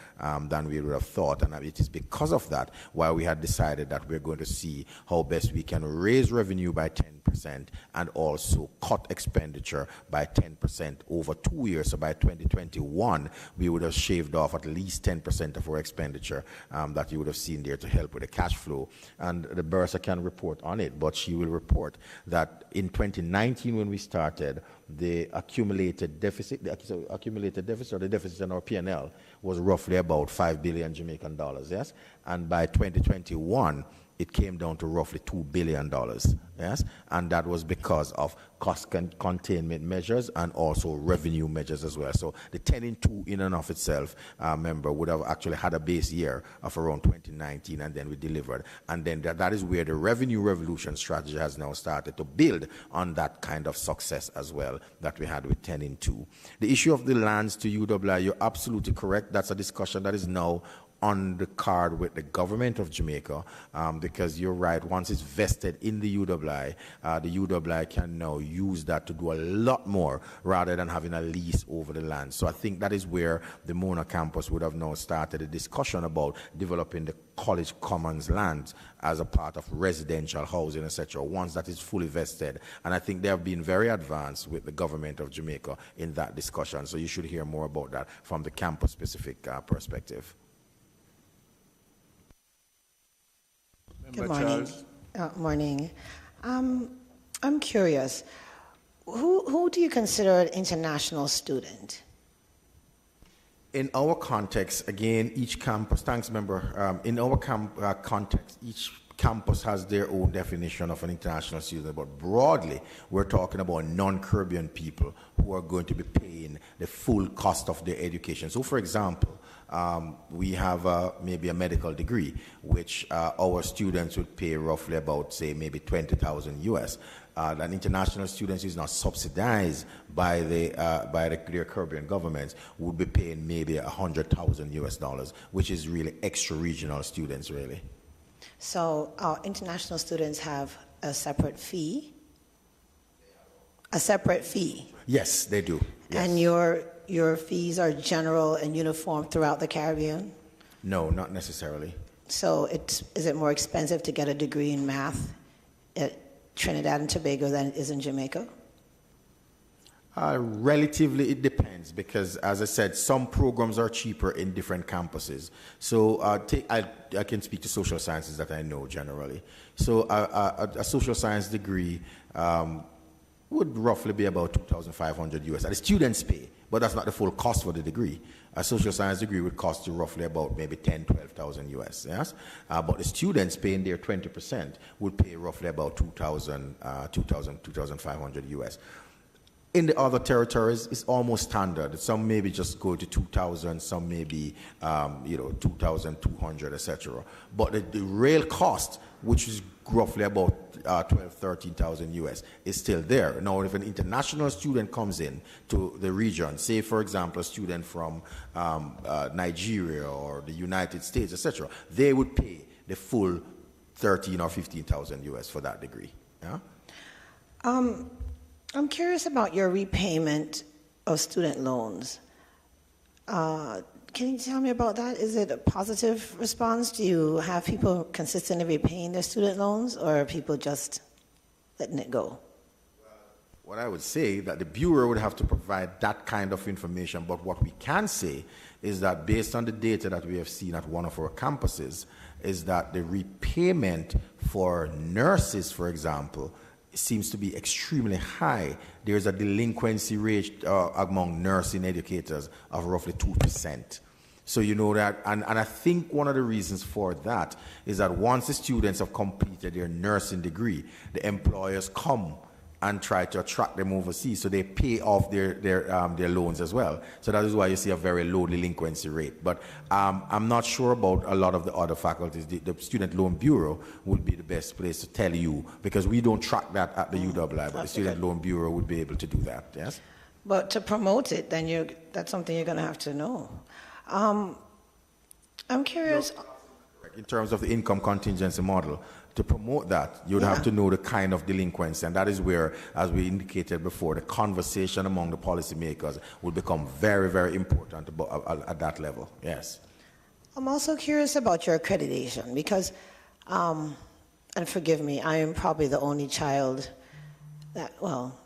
than we would have thought, and it is because of that why we had decided that we're going to see how best we can raise revenue by 10% and also cut expenditure by 10% over 2 years. So by 2021 we would have shaved off at least 10% of our expenditure that you would have seen there to help with the cash flow. And the Bursar can report on it, but she will report that in 2019 when we started, the accumulated deficit or the deficit in our P&L was roughly about 5 billion Jamaican dollars, yes? And by 2021, it came down to roughly $2 billion, yes? And that was because of cost containment measures and also revenue measures as well. So the 10-in-2 in and of itself, member, would have actually had a base year of around 2019, and then we delivered. And then that is where the revenue revolution strategy has now started to build on that kind of success as well that we had with 10-in-2. The issue of the lands to UWI, you're absolutely correct. That's a discussion that is now on the card with the government of Jamaica, because you're right, once it's vested in the UWI can now use that to do a lot more rather than having a lease over the land. So I think that is where the Mona campus would have now started a discussion about developing the college commons lands as a part of residential housing, etc., once that is fully vested. And I think they have been very advanced with the government of Jamaica in that discussion. So you should hear more about that from the campus-specific perspective. Good morning. Morning. I'm curious, who do you consider an international student? In our context, again, each campus, thanks, member, in our context, each campus has their own definition of an international student, but broadly, we're talking about non-Caribbean people who are going to be paying the full cost of their education. So, for example, we have maybe a medical degree, which our students would pay roughly about, say, maybe 20,000 US. An international student is not subsidized by their Caribbean governments, would be paying maybe 100,000 US dollars, which is really extra regional students, really. So our international students have a separate fee? A separate fee? Yes, they do. Yes. And your fees are general and uniform throughout the Caribbean? No, not necessarily. So is it more expensive to get a degree in math at Trinidad and Tobago than it is in Jamaica? Relatively, it depends, because, as I said, some programs are cheaper in different campuses. So I can speak to social sciences that I know generally. So a social science degree would roughly be about 2,500 US. The students pay, but that's not the full cost for the degree. A social science degree would cost you roughly about maybe 12,000 US, yes? But the students paying their 20% would pay roughly about 2,500 US. In the other territories, it's almost standard. Some maybe just go to 2,000, some maybe 2,200, etc. But the real cost, which is roughly about 13,000 US, is still there. Now, if an international student comes in to the region, say, for example, a student from Nigeria or the United States, etc., they would pay the full 13,000 or 15,000 US for that degree. Yeah? I'm curious about your repayment of student loans. Can you tell me about that? Is it a positive response? Do you have people consistently repaying their student loans, or are people just letting it go? What I would say that the Bureau would have to provide that kind of information, but what we can say is that based on the data that we have seen at one of our campuses, is that the repayment for nurses, for example, seems to be extremely high. There's a delinquency rate among nursing educators of roughly 2%. So you know that, and I think one of the reasons for that is that once the students have completed their nursing degree, the employers come and try to attract them overseas, so they pay off their loans as well. So that is why you see a very low delinquency rate. But I'm not sure about a lot of the other faculties. The Student Loan Bureau would be the best place to tell you, because we don't track that at the UWI, but the Student Loan Bureau would be able to do that, yes? But to promote it, then that's something you're going to have to know. I'm curious. In terms of the income contingency model, to promote that, you'd have to know the kind of delinquency, and that is where, as we indicated before, the conversation among the policymakers will become very, very important at that level. Yes. I'm also curious about your accreditation, because, and forgive me, I am probably the only child that,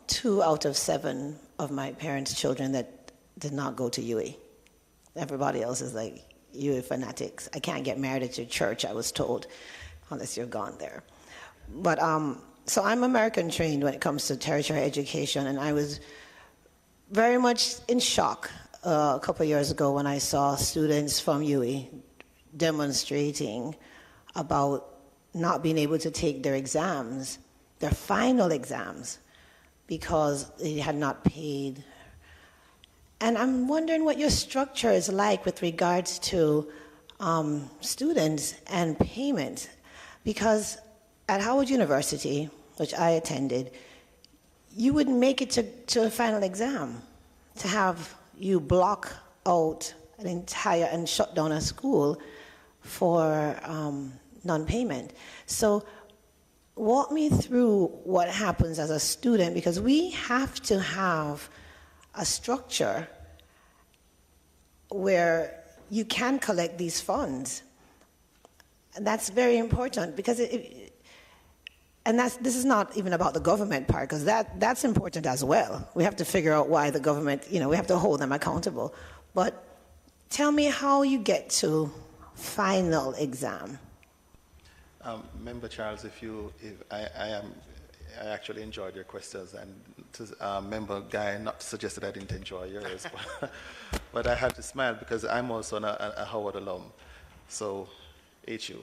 2 out of 7 of my parents' children that did not go to UE. Everybody else is like UE fanatics. I can't get married at your church, I was told, unless you're gone there. But so I'm American trained when it comes to tertiary education, and I was very much in shock a couple of years ago when I saw students from UE demonstrating about not being able to take their exams, their final exams, because they had not paid. And I'm wondering what your structure is like with regards to students and payment. Because at Howard University, which I attended, you wouldn't make it to a final exam. To have you block out an entire and shut down a school for non-payment. So walk me through what happens as a student, because we have to have a structure where you can collect these funds. And that's very important, because this is not even about the government part, because that's important as well. We have to figure out why the government, we have to hold them accountable. But tell me how you get to final exam. Member Charles, I actually enjoyed your questions, and to Member Guy, not to suggest that I didn't enjoy yours, but I had to smile because I'm also a Howard alum, so HU.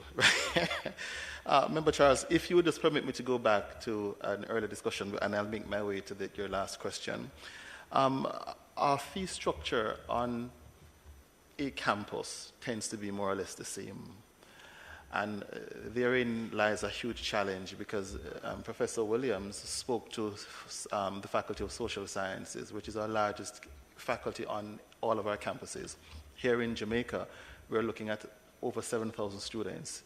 Member Charles, if you would just permit me to go back to an earlier discussion, and I'll make my way to your last question. Our fee structure on a campus tends to be more or less the same. And therein lies a huge challenge, because Professor Williams spoke to the Faculty of Social Sciences, which is our largest faculty on all of our campuses. Here in Jamaica, we're looking at over 7,000 students.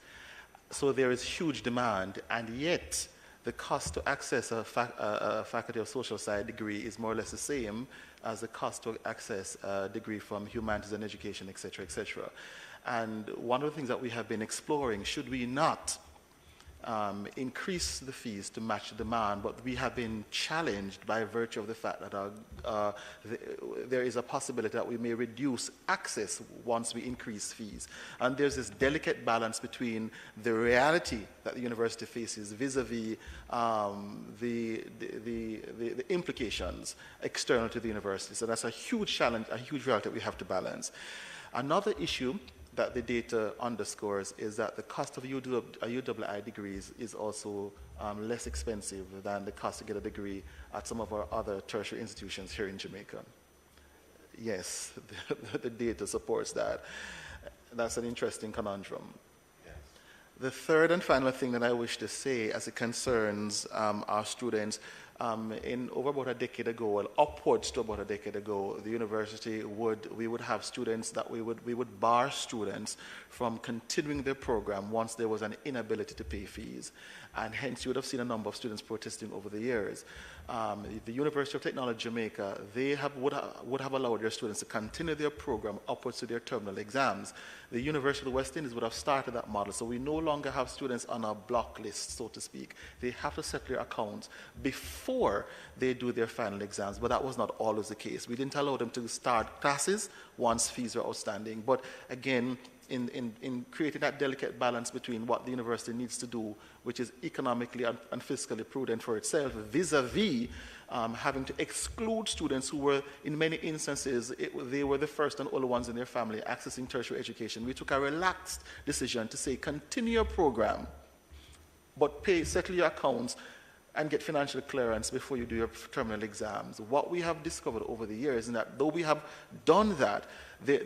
So there is huge demand, and yet the cost to access a Faculty of Social Science degree is more or less the same as the cost to access a degree from humanities and education, et cetera, et cetera. And one of the things that we have been exploring, should we not increase the fees to match the demand, but we have been challenged by virtue of the fact that there is a possibility that we may reduce access once we increase fees. And there's this delicate balance between the reality that the university faces vis-a-vis the implications external to the university. So that's a huge challenge, a huge reality that we have to balance. Another issue that the data underscores is that the cost of a UWI degree is also less expensive than the cost to get a degree at some of our other tertiary institutions here in Jamaica. Yes, the data supports that. That's an interesting conundrum. Yes. The third and final thing that I wish to say as it concerns our students, over about a decade ago, well, upwards to about a decade ago, the university we would have students that we would bar students from continuing their program once there was an inability to pay fees. And hence you would have seen a number of students protesting over the years. The University of Technology Jamaica, they would have allowed their students to continue their program upwards to their terminal exams. The University of the West Indies would have started that model, so we no longer have students on a block list, so to speak. They have to settle their accounts before they do their final exams, but that was not always the case. We didn't allow them to start classes once fees were outstanding. But again, in creating that delicate balance between what the university needs to do, which is economically and fiscally prudent for itself, vis-a-vis having to exclude students who were, in many instances, they were the first and only ones in their family accessing tertiary education. We took a relaxed decision to say, continue your program, but settle your accounts and get financial clearance before you do your terminal exams. What we have discovered over the years is that though we have done that,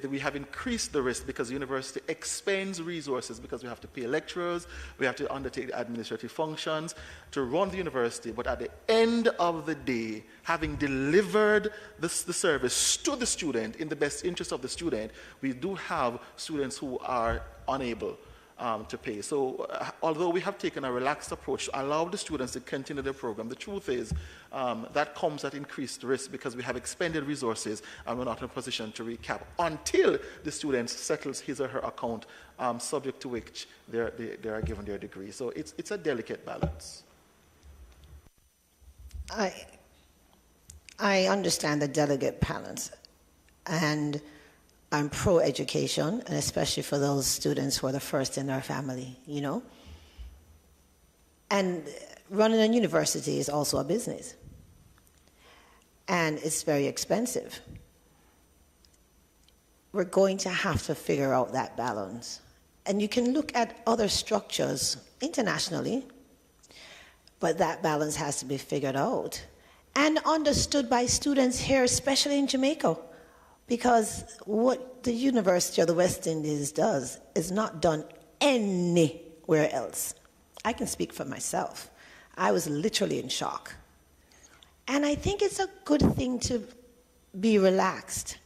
we have increased the risk because the university expends resources because we have to pay lecturers, we have to undertake administrative functions to run the university, but at the end of the day, having delivered the service to the student in the best interest of the student, we do have students who are unable to pay. So although we have taken a relaxed approach to allow the students to continue their program, the truth is that comes at increased risk because we have expended resources and we're not in a position to recap until the student settles his or her account, subject to which they are given their degree. So it's a delicate balance. I understand the delicate balance, and I'm pro-education, and especially for those students who are the first in their family, you know. And running a university is also a business. And it's very expensive. We're going to have to figure out that balance. And you can look at other structures internationally, but that balance has to be figured out and understood by students here, especially in Jamaica. Because what the University of the West Indies does is not done anywhere else. I can speak for myself. I was literally in shock. And I think it's a good thing to be relaxed.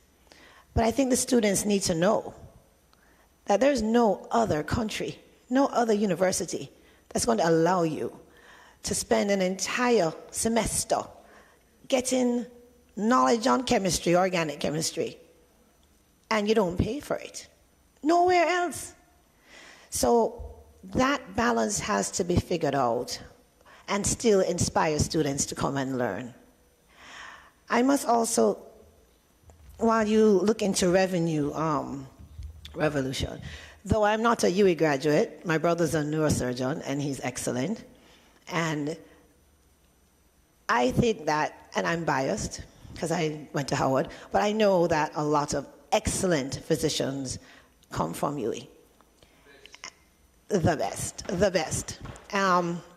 But I think the students need to know that there's no other country, no other university that's going to allow you to spend an entire semester getting knowledge on chemistry, organic chemistry, and you don't pay for it. Nowhere else. So that balance has to be figured out and still inspire students to come and learn. I must also, while you look into revenue revolution, though I'm not a UE graduate, my brother's a neurosurgeon and he's excellent. And I think that, and I'm biased, because I went to Howard, but I know that a lot of excellent physicians come from UE. The best.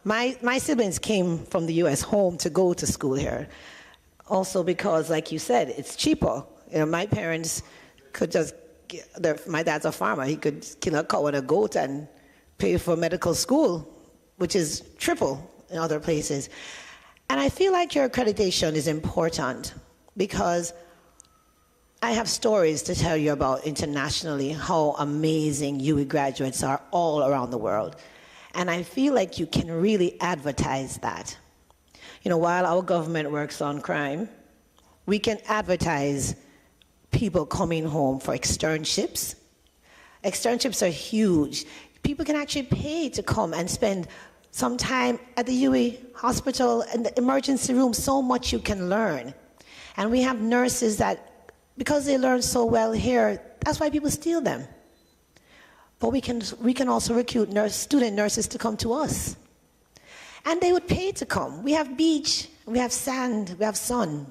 My siblings came from the U.S. home to go to school here. Also because, like you said, it's cheaper. You know, my parents could just, my dad's a farmer, he could kill a cow and a goat and pay for medical school, which is triple in other places. And I feel like your accreditation is important because I have stories to tell you about internationally how amazing UE graduates are all around the world. And I feel like you can really advertise that. You know, while our government works on crime, we can advertise people coming home for externships. Externships are huge. People can actually pay to come and spend some time at the UE hospital and the emergency room. So much you can learn. And we have nurses that, because they learn so well here, that's why people steal them. But we can also recruit student nurses to come to us. And they would pay to come. We have beach, we have sand, we have sun.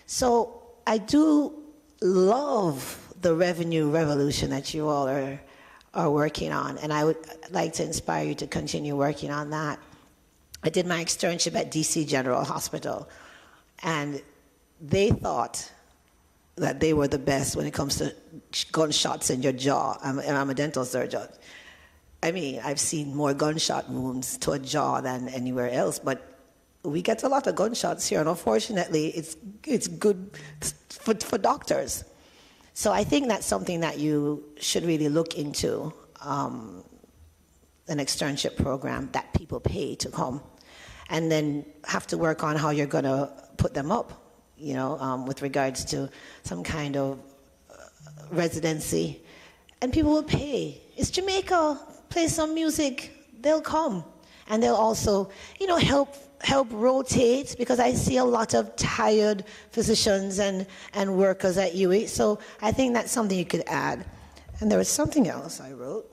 So I do love the revenue revolution that you all are working on, and I would like to inspire you to continue working on that. I did my externship at DC General Hospital, and they thought that they were the best when it comes to gunshots in your jaw. I'm a dental surgeon. I mean, I've seen more gunshot wounds to a jaw than anywhere else, but we get a lot of gunshots here, and unfortunately, it's good for doctors. So I think that's something that you should really look into, an externship program that people pay to come, and then have to work on how you're going to put them up, you know, with regards to some kind of residency. And people will pay. It's Jamaica. Play some music. They'll come. And they'll also, you know, help rotate, because I see a lot of tired physicians and workers at UE. So I think that's something you could add. And there was something else I wrote.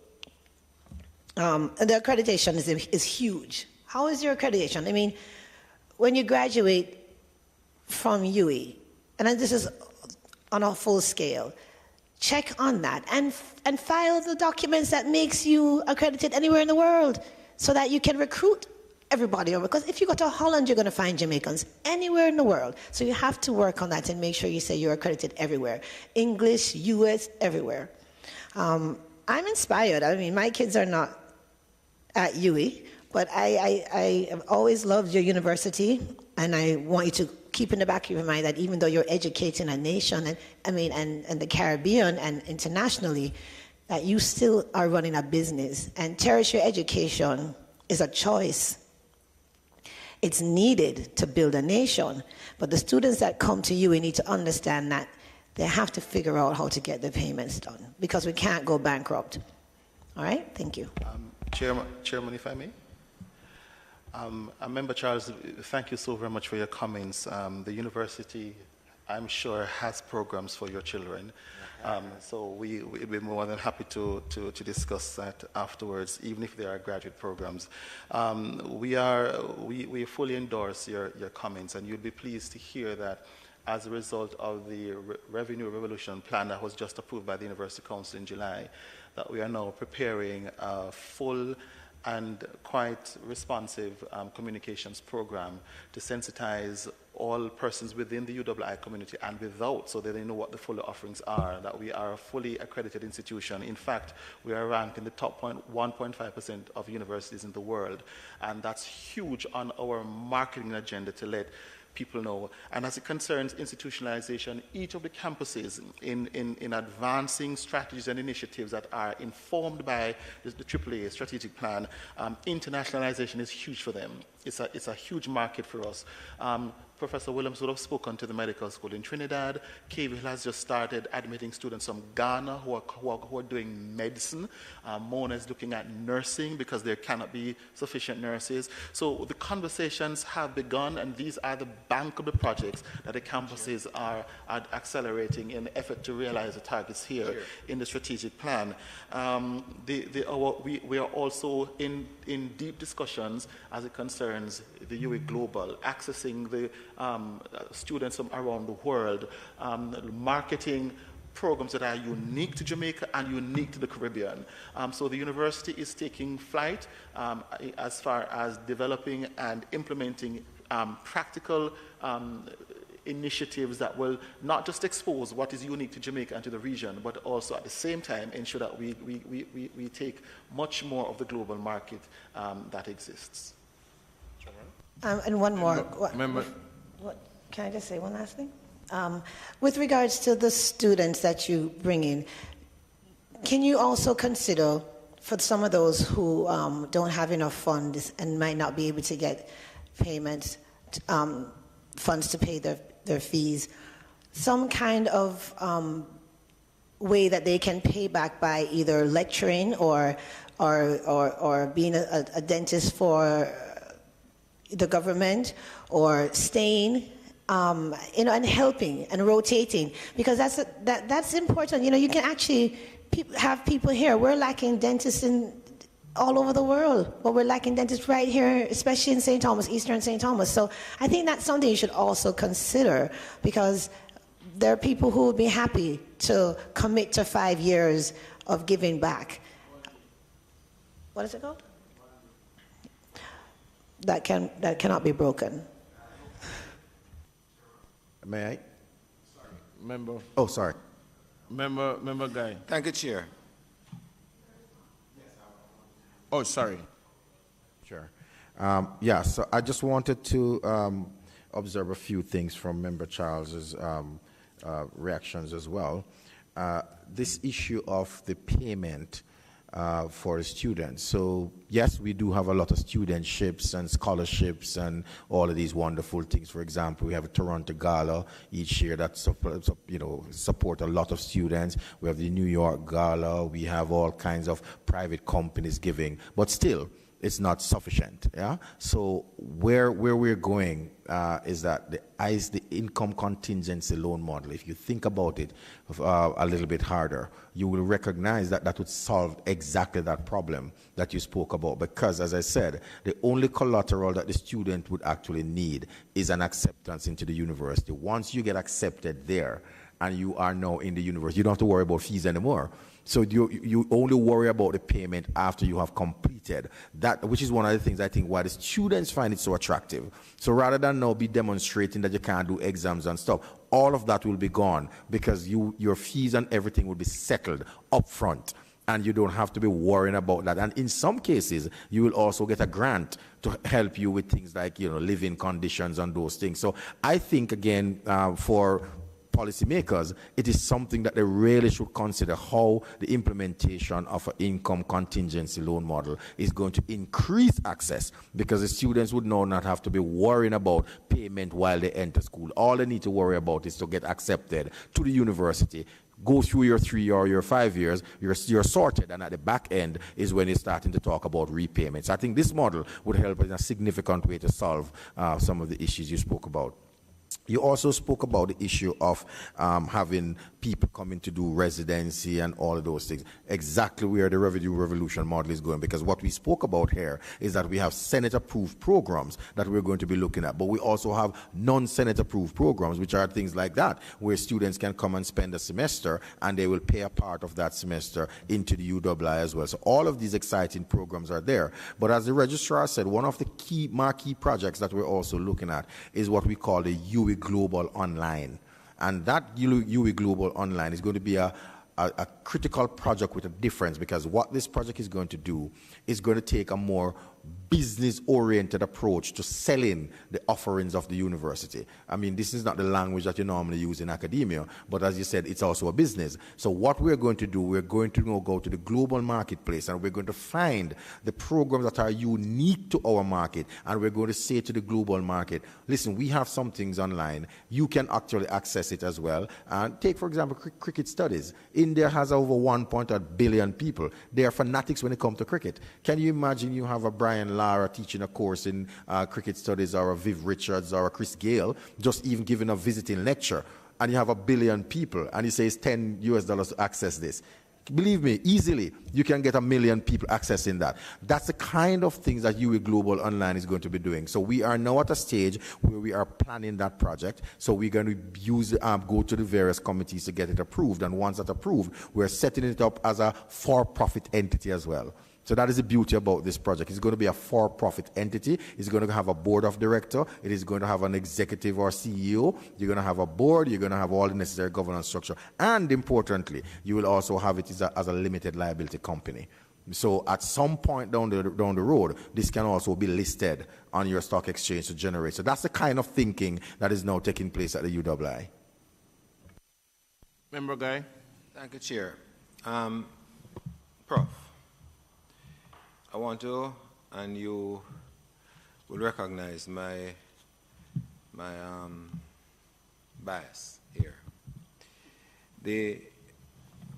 The accreditation is huge. How is your accreditation? I mean, when you graduate from UE, and then this is on a full scale, check on that and file the documents that makes you accredited anywhere in the world so that you can recruit everybody over. Because if you go to Holland, you're going to find Jamaicans anywhere in the world. So you have to work on that and make sure you say you're accredited everywhere. English, US, everywhere. I'm inspired. I mean, my kids are not at UE, but I have always loved your university, and I want you to keep in the back of your mind that even though you're educating a nation, and the Caribbean and internationally, that you still are running a business. And tertiary education is a choice. It's needed to build a nation. But the students that come to you, we need to understand that they have to figure out how to get the payments done, because we can't go bankrupt. All right? Thank you. Chairman, if I may. Member Charles, thank you so very much for your comments. The university, I'm sure, has programs for your children. So we'll be more than happy to discuss that afterwards, even if there are graduate programs. We fully endorse your comments, and you'll be pleased to hear that as a result of the Revenue Revolution plan that was just approved by the University Council in July, that we are now preparing a full and quite responsive communications program to sensitize all persons within the UII community and without, so that they know what the full offerings are, that we are a fully accredited institution. In fact, we are ranked in the top 1.5% of universities in the world, and that's huge on our marketing agenda to let people know. And as it concerns institutionalization, each of the campuses in advancing strategies and initiatives that are informed by the AAA strategic plan, internationalization is huge for them. It's a huge market for us. Professor Williams would have spoken to the medical school in Trinidad. KV has just started admitting students from Ghana who are doing medicine. Mona is looking at nursing because there cannot be sufficient nurses. So the conversations have begun, and these are the bankable projects that the campuses are accelerating in the effort to realize the targets here in the strategic plan. We are also in deep discussions as it concerns the UE Global, accessing the students from around the world, marketing programs that are unique to Jamaica and unique to the Caribbean. So the university is taking flight as far as developing and implementing practical initiatives that will not just expose what is unique to Jamaica and to the region, but also at the same time ensure that we take much more of the global market that exists. And one more. Can I just say one last thing? With regards to the students that you bring in, can you also consider for some of those who don't have enough funds and might not be able to get payments, funds to pay their fees, some kind of way that they can pay back by either lecturing or being a dentist for the government, or staying, and helping and rotating, because that's important. You can actually have people here. We're lacking dentists all over the world, but we're lacking dentists right here, especially in St. Thomas, Eastern St. Thomas. So I think that's something you should also consider, because there are people who would be happy to commit to 5 years of giving back. What is it called? That cannot be broken. May I? Sorry. Member. Oh, sorry. Member Guy. Thank you, Chair. Oh, sorry. Sure. So I just wanted to observe a few things from Member Charles's reactions as well. This issue of the payment for the students. So yes, we do have a lot of studentships and scholarships and all of these wonderful things. For example, we have a Toronto Gala each year that support a lot of students. We have the New York Gala. We have all kinds of private companies giving, but still, it's not sufficient. Yeah. So where we're going is that the income contingency loan model. If you think about it a little bit harder, you will recognize that that would solve exactly that problem that you spoke about. Because, as I said, the only collateral that the student would actually need is an acceptance into the university. Once you get accepted there, and you are now in the university. You don't have to worry about fees anymore. So you only worry about the payment after you have completed that, which is one of the things I think why the students find it so attractive. So rather than now be demonstrating that you can't do exams and stuff, all of that will be gone because your fees and everything will be settled up front. And you don't have to be worrying about that. And in some cases, you will also get a grant to help you with things like, living conditions and those things. So I think, again, for policymakers, it is something that they really should consider how the implementation of an income contingency loan model is going to increase access, because the students would now not have to be worrying about payment while they enter school. All they need to worry about is to get accepted to the university, go through your 3 or your 5 years, you're sorted, and at the back end is when you're starting to talk about repayments. I think this model would help in a significant way to solve some of the issues you spoke about. You also spoke about the issue of having people coming to do residency and all of those things. Exactly where the revenue revolution model is going, because what we spoke about here is that we have Senate-approved programs that we're going to be looking at, but we also have non-Senate-approved programs, which are things like that, where students can come and spend a semester and they will pay a part of that semester into the UWI as well. So all of these exciting programs are there. But as the registrar said, one of the marquee projects that we're also looking at is what we call the UE Global Online. And that UE Global Online is going to be a critical project with a difference, because what this project is going to do is going to take a more business-oriented approach to selling the offerings of the university. I mean, this is not the language that you normally use in academia, but as you said, it's also a business. So what we're going to do, we're going to now go to the global marketplace, and we're going to find the programs that are unique to our market, and we're going to say to the global market, listen, we have some things online. You can actually access it as well. And take, for example, cricket studies. India has over 1.8 billion people. They are fanatics when it comes to cricket. Can you imagine you have a Brian Lara teaching a course in cricket studies, or a Viv Richards or a Chris Gale just even giving a visiting lecture, and you have 1 billion people, and he says $10 to access this? Believe me, easily you can get 1 million people accessing that. That's the kind of things that UE Global Online is going to be doing. So we are now at a stage where we are planning that project. So we're going to use go to the various committees to get it approved, and once that's approved, we're setting it up as a for-profit entity as well. So that is the beauty about this project. It's going to be a for-profit entity. It's going to have a board of director. It is going to have an executive or CEO. You're going to have a board. You're going to have all the necessary governance structure. And importantly, you will also have it as a limited liability company. So at some point down the road, this can also be listed on your stock exchange to generate. So that's the kind of thinking that is now taking place at the UWI. Member Guy. Thank you, Chair. Prof, I want to, and you will recognize my bias here. The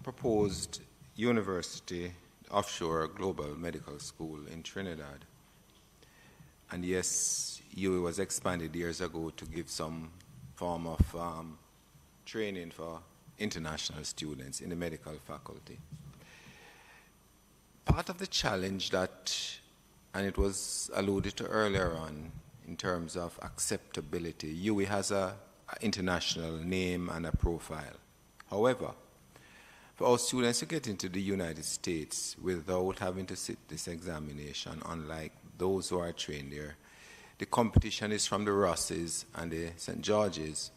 proposed university offshore global medical school in Trinidad, and yes, UE was expanded years ago to give some form of training for international students in the medical faculty. Part of the challenge that, and it was alluded to earlier on in terms of acceptability, UE has an international name and a profile. However, for our students to get into the United States without having to sit this examination, unlike those who are trained there, the competition is from the Rosses and the St. George's.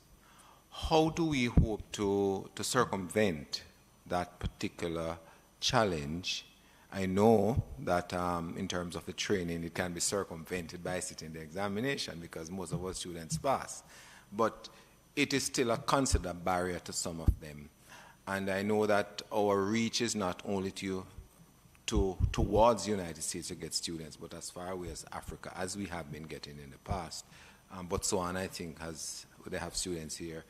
How do we hope to circumvent that particular challenge? I know that in terms of the training, it can be circumvented by sitting the examination because most of our students pass. But it is still a considered barrier to some of them. And I know that our reach is not only towards the United States to get students, but as far away as Africa, as we have been getting in the past. Botswana, I think, they have students here,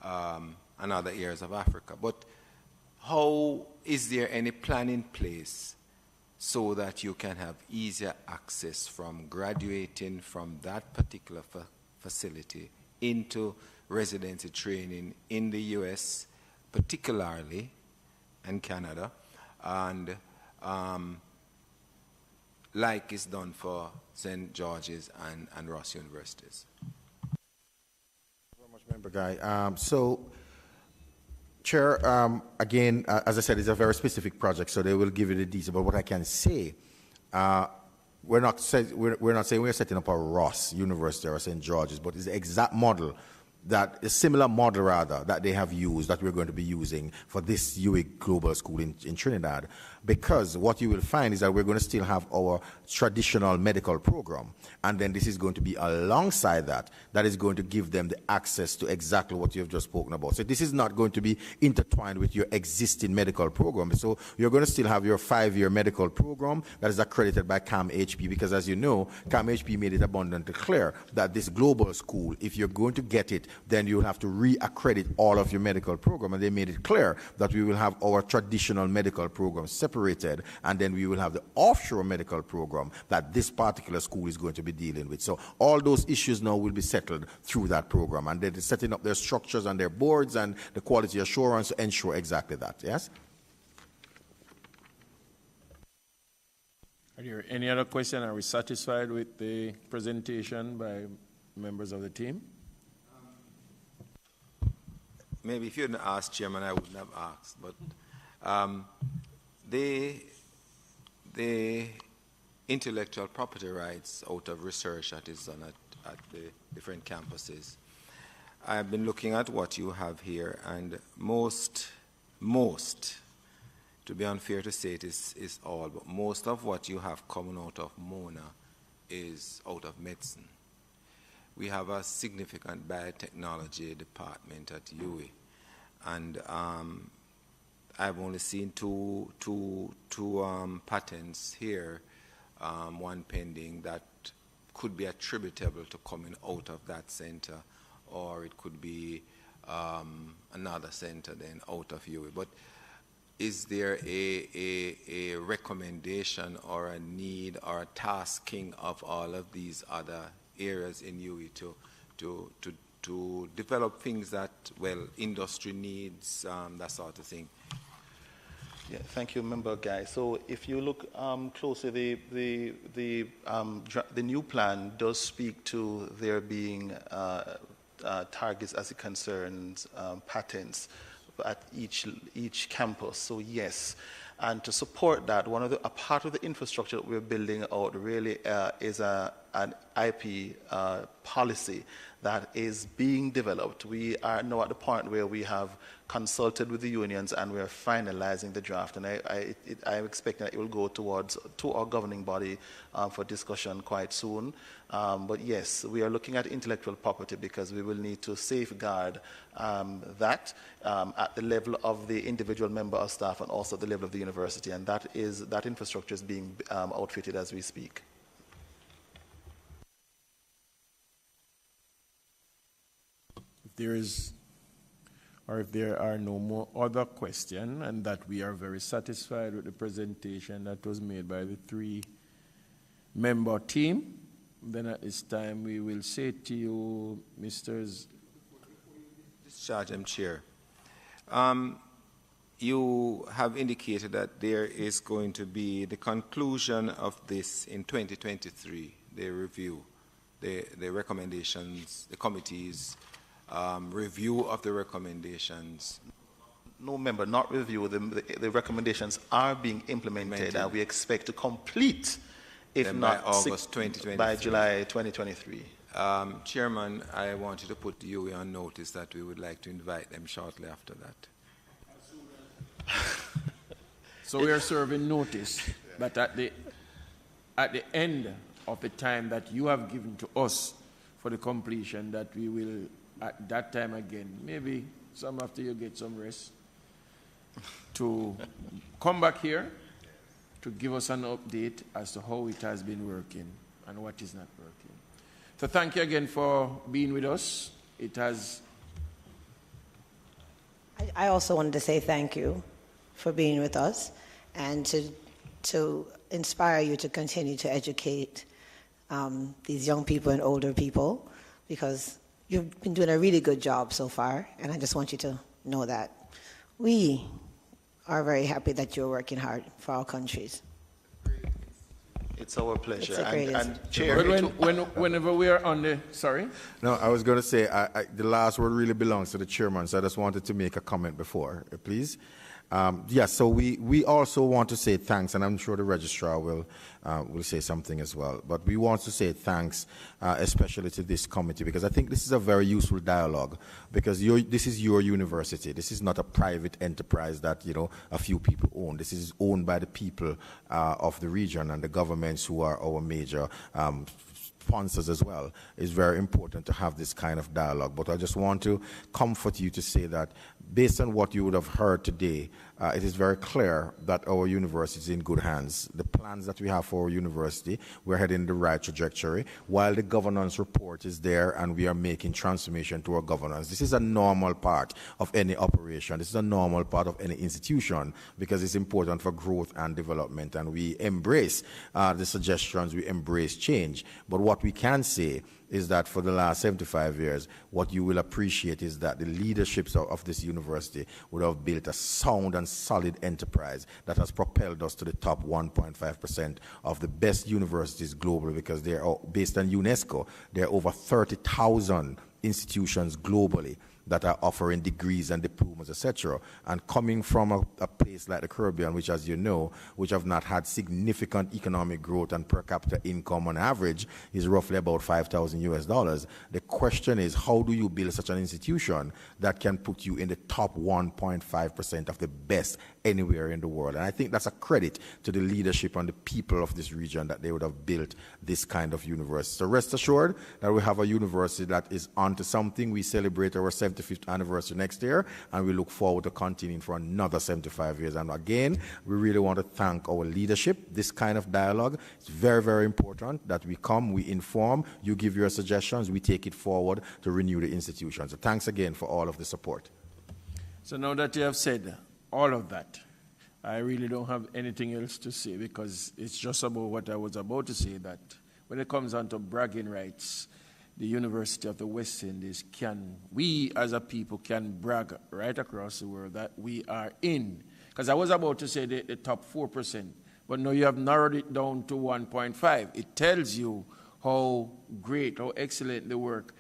and other areas of Africa. But how is there any plan in place so that you can have easier access from graduating from that particular facility into residency training in the US, particularly, and Canada, and like is done for St. George's and Ross universities? Very much, Member Guy. So Chair, again, as I said, it's a very specific project, so they will give you the details. But what I can say, we're not saying we're setting up a Ross University or St. George's, but it's the exact model, that a similar model rather, that they have used, that we're going to be using for this UE Global School in Trinidad. Because what you will find is that we're going to still have our traditional medical program, and then this is going to be alongside that, that is going to give them the access to exactly what you have just spoken about. So this is not going to be intertwined with your existing medical program. So you're going to still have your 5-year medical program that is accredited by CAMHP, because as you know, CAMHP made it abundantly clear that this global school, if you're going to get it, then you will have to re-accredit all of your medical program. And they made it clear that we will have our traditional medical program separated, and then we will have the offshore medical program that this particular school is going to be dealing with. So all those issues now will be settled through that program, and they're setting up their structures and their boards and the quality assurance to ensure exactly that. Yes? Are there any other questions? Are we satisfied with the presentation by members of the team? Maybe if you hadn't asked, Chairman, I wouldn't have asked. But the intellectual property rights out of research that is done at the different campuses, I've been looking at what you have here, and most, to be unfair to say it is all, but most of what you have coming out of MONA is out of medicine. We have a significant biotechnology department at UE, and I've only seen two patents here, one pending that could be attributable to coming out of that center, or it could be another center then out of UE. But is there a recommendation or a need or a tasking of all of these other areas in UE to develop things that, well, industry needs, that sort of thing? Yeah, thank you, Member Guy. So if you look closely, the new plan does speak to there being targets as it concerns patents at each campus. So yes, and to support that, a part of the infrastructure that we're building out really is an IP policy that is being developed. We are now at the point where we have consulted with the unions and we are finalizing the draft, and I'm expecting that it will go to our governing body for discussion quite soon. But yes, we are looking at intellectual property because we will need to safeguard that at the level of the individual member of staff and also at the level of the university, and that infrastructure is being outfitted as we speak. If there are no more other questions, and that we are very satisfied with the presentation that was made by the 3-member team, then at this time we will say to you, Mr. Discharge, Chair. You have indicated that there is going to be the conclusion of this in 2023, the review, the recommendations, the committee's review of the recommendations. No, member, not review. The recommendations are being implemented, and we expect to complete, if then not by August 2023. By July 2023. Chairman, I want you to put UE on notice that we would like to invite them shortly after that. So we are serving notice, but at the end of the time that you have given to us for the completion, that we will at that time again, maybe some after you get some rest, to come back here to give us an update as to how it has been working and what is not working. So thank you again for being with us. It has... I also wanted to say thank you for being with us and to inspire you to continue to educate these young people and older people, because you've been doing a really good job so far, and I just want you to know that. We are very happy that you're working hard for our countries. It's our pleasure. It's a great And Chair, But whenever we are on the, sorry? No, I was going to say the last word really belongs to the chairman, so I just wanted to make a comment before, please. So we also want to say thanks, and I'm sure the registrar will say something as well. But we want to say thanks, especially to this committee, because I think this is a very useful dialogue. Because this is your university. This is not a private enterprise that a few people own. This is owned by the people of the region and the governments who are our major sponsors as well. It's very important to have this kind of dialogue. But I just want to comfort you to say that based on what you would have heard today, it is very clear that our university is in good hands. The plans that we have for our university, we're heading in the right trajectory, while the governance report is there and we are making transformation to our governance. This is a normal part of any operation. This is a normal part of any institution because it's important for growth and development, and we embrace the suggestions, we embrace change. But what we can say is that for the last 75 years, what you will appreciate is that the leaderships of this university would have built a sound and solid enterprise that has propelled us to the top 1.5% of the best universities globally, because they are based on UNESCO. There are over 30,000 institutions globally that are offering degrees and diplomas, etc. And coming from a place like the Caribbean, which, as you know, which have not had significant economic growth and per capita income on average is roughly about $5,000 US. The question is, how do you build such an institution that can put you in the top 1.5% of the best anywhere in the world? And I think that's a credit to the leadership and the people of this region that they would have built this kind of university. So rest assured that we have a university that is onto something. We celebrate our 75th anniversary next year, and we look forward to continuing for another 75 years. And again, we really want to thank our leadership. This kind of dialogue is very, very important, that we come, we inform, you give your suggestions, we take it forward to renew the institution. So thanks again for all of the support. So now that you have said all of that, I really don't have anything else to say, because it's just about what I was about to say, that when it comes on to bragging rights, the University of the West Indies we as a people can brag right across the world that we are in. Because I was about to say the top 4%, but now you have narrowed it down to 1.5. It tells you how great, how excellent the work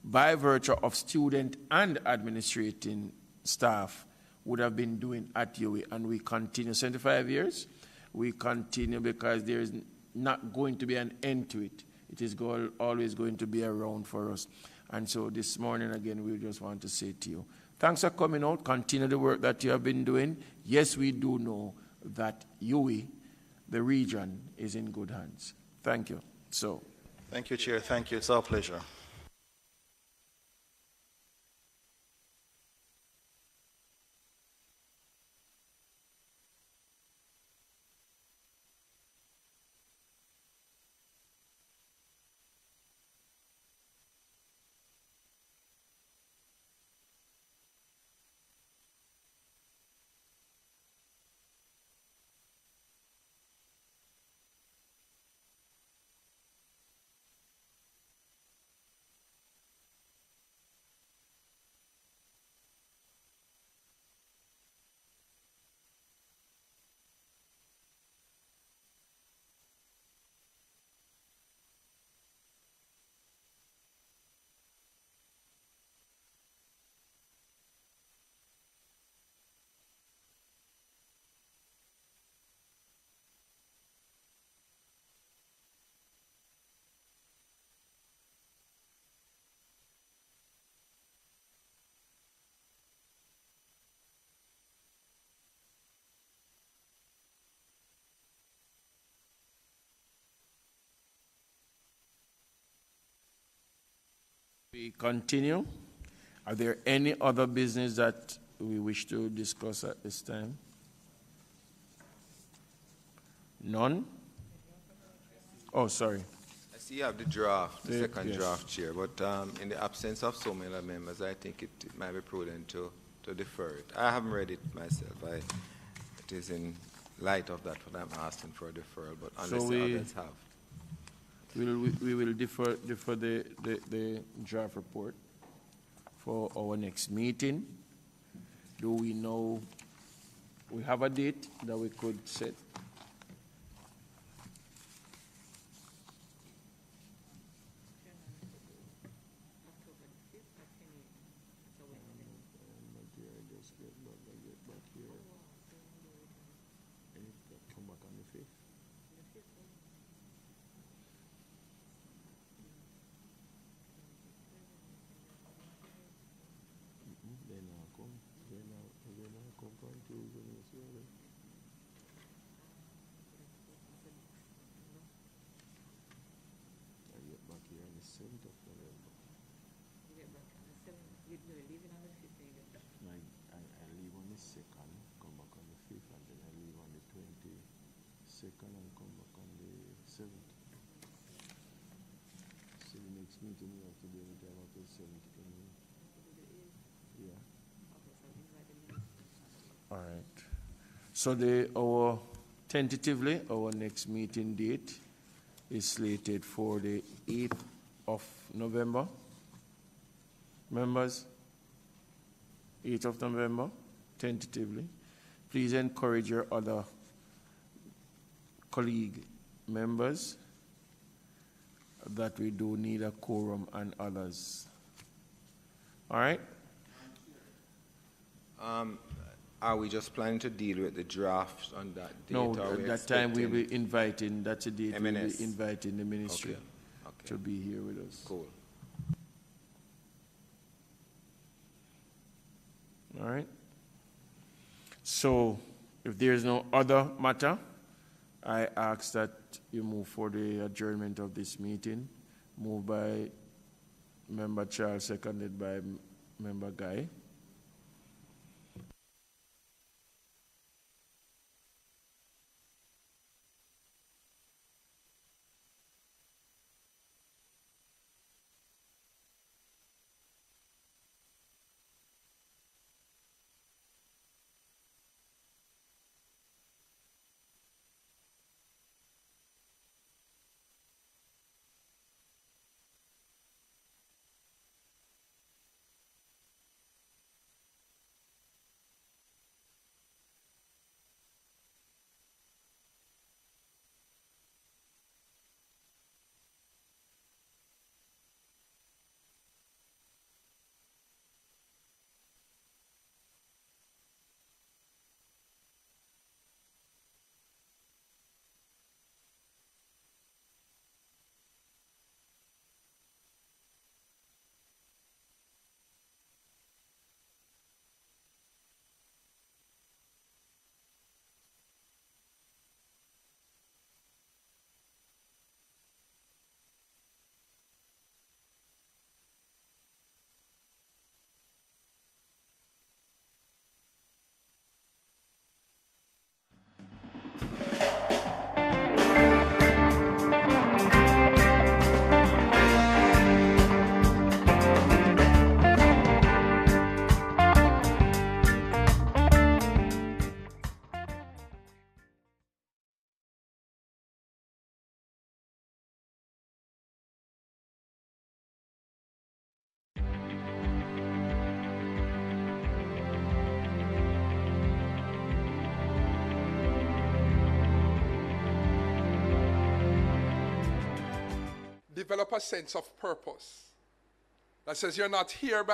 by virtue of student and administrating staff would have been doing at UWI. And we continue 75 years. We continue because there is not going to be an end to it. It is always going to be around for us. And so this morning, again, we just want to say to you, thanks for coming out. Continue the work that you have been doing. Yes, we do know that UWI, the region, is in good hands. Thank you. Thank you, Chair. Thank you. It's our pleasure. We continue. Are there any other business that we wish to discuss at this time? None? Oh, sorry. I see you have the draft, the second yes. draft, Chair, but in the absence of so many members, I think it might be prudent to defer it. I haven't read it myself. It is in light of that what I'm asking for a deferral, but unless the others have. We will defer the draft report for our next meeting. Do we know, we have a date that we could set? meeting, you have to be able to have up to 70. Yeah. All right. So our tentatively, our next meeting date is slated for the 8th of November. Members, 8th of November, tentatively. Please encourage your other colleague members that we do need a quorum and others. All right? Are we just planning to deal with the draft on that date? No, at that time we'll be inviting, that's a date we'll be inviting the ministry to be here with us. Cool. All right? So, if there is no other matter, I ask that you move for the adjournment of this meeting. Moved by Member Charles, seconded by Member Guy. Develop a sense of purpose that says you're not here by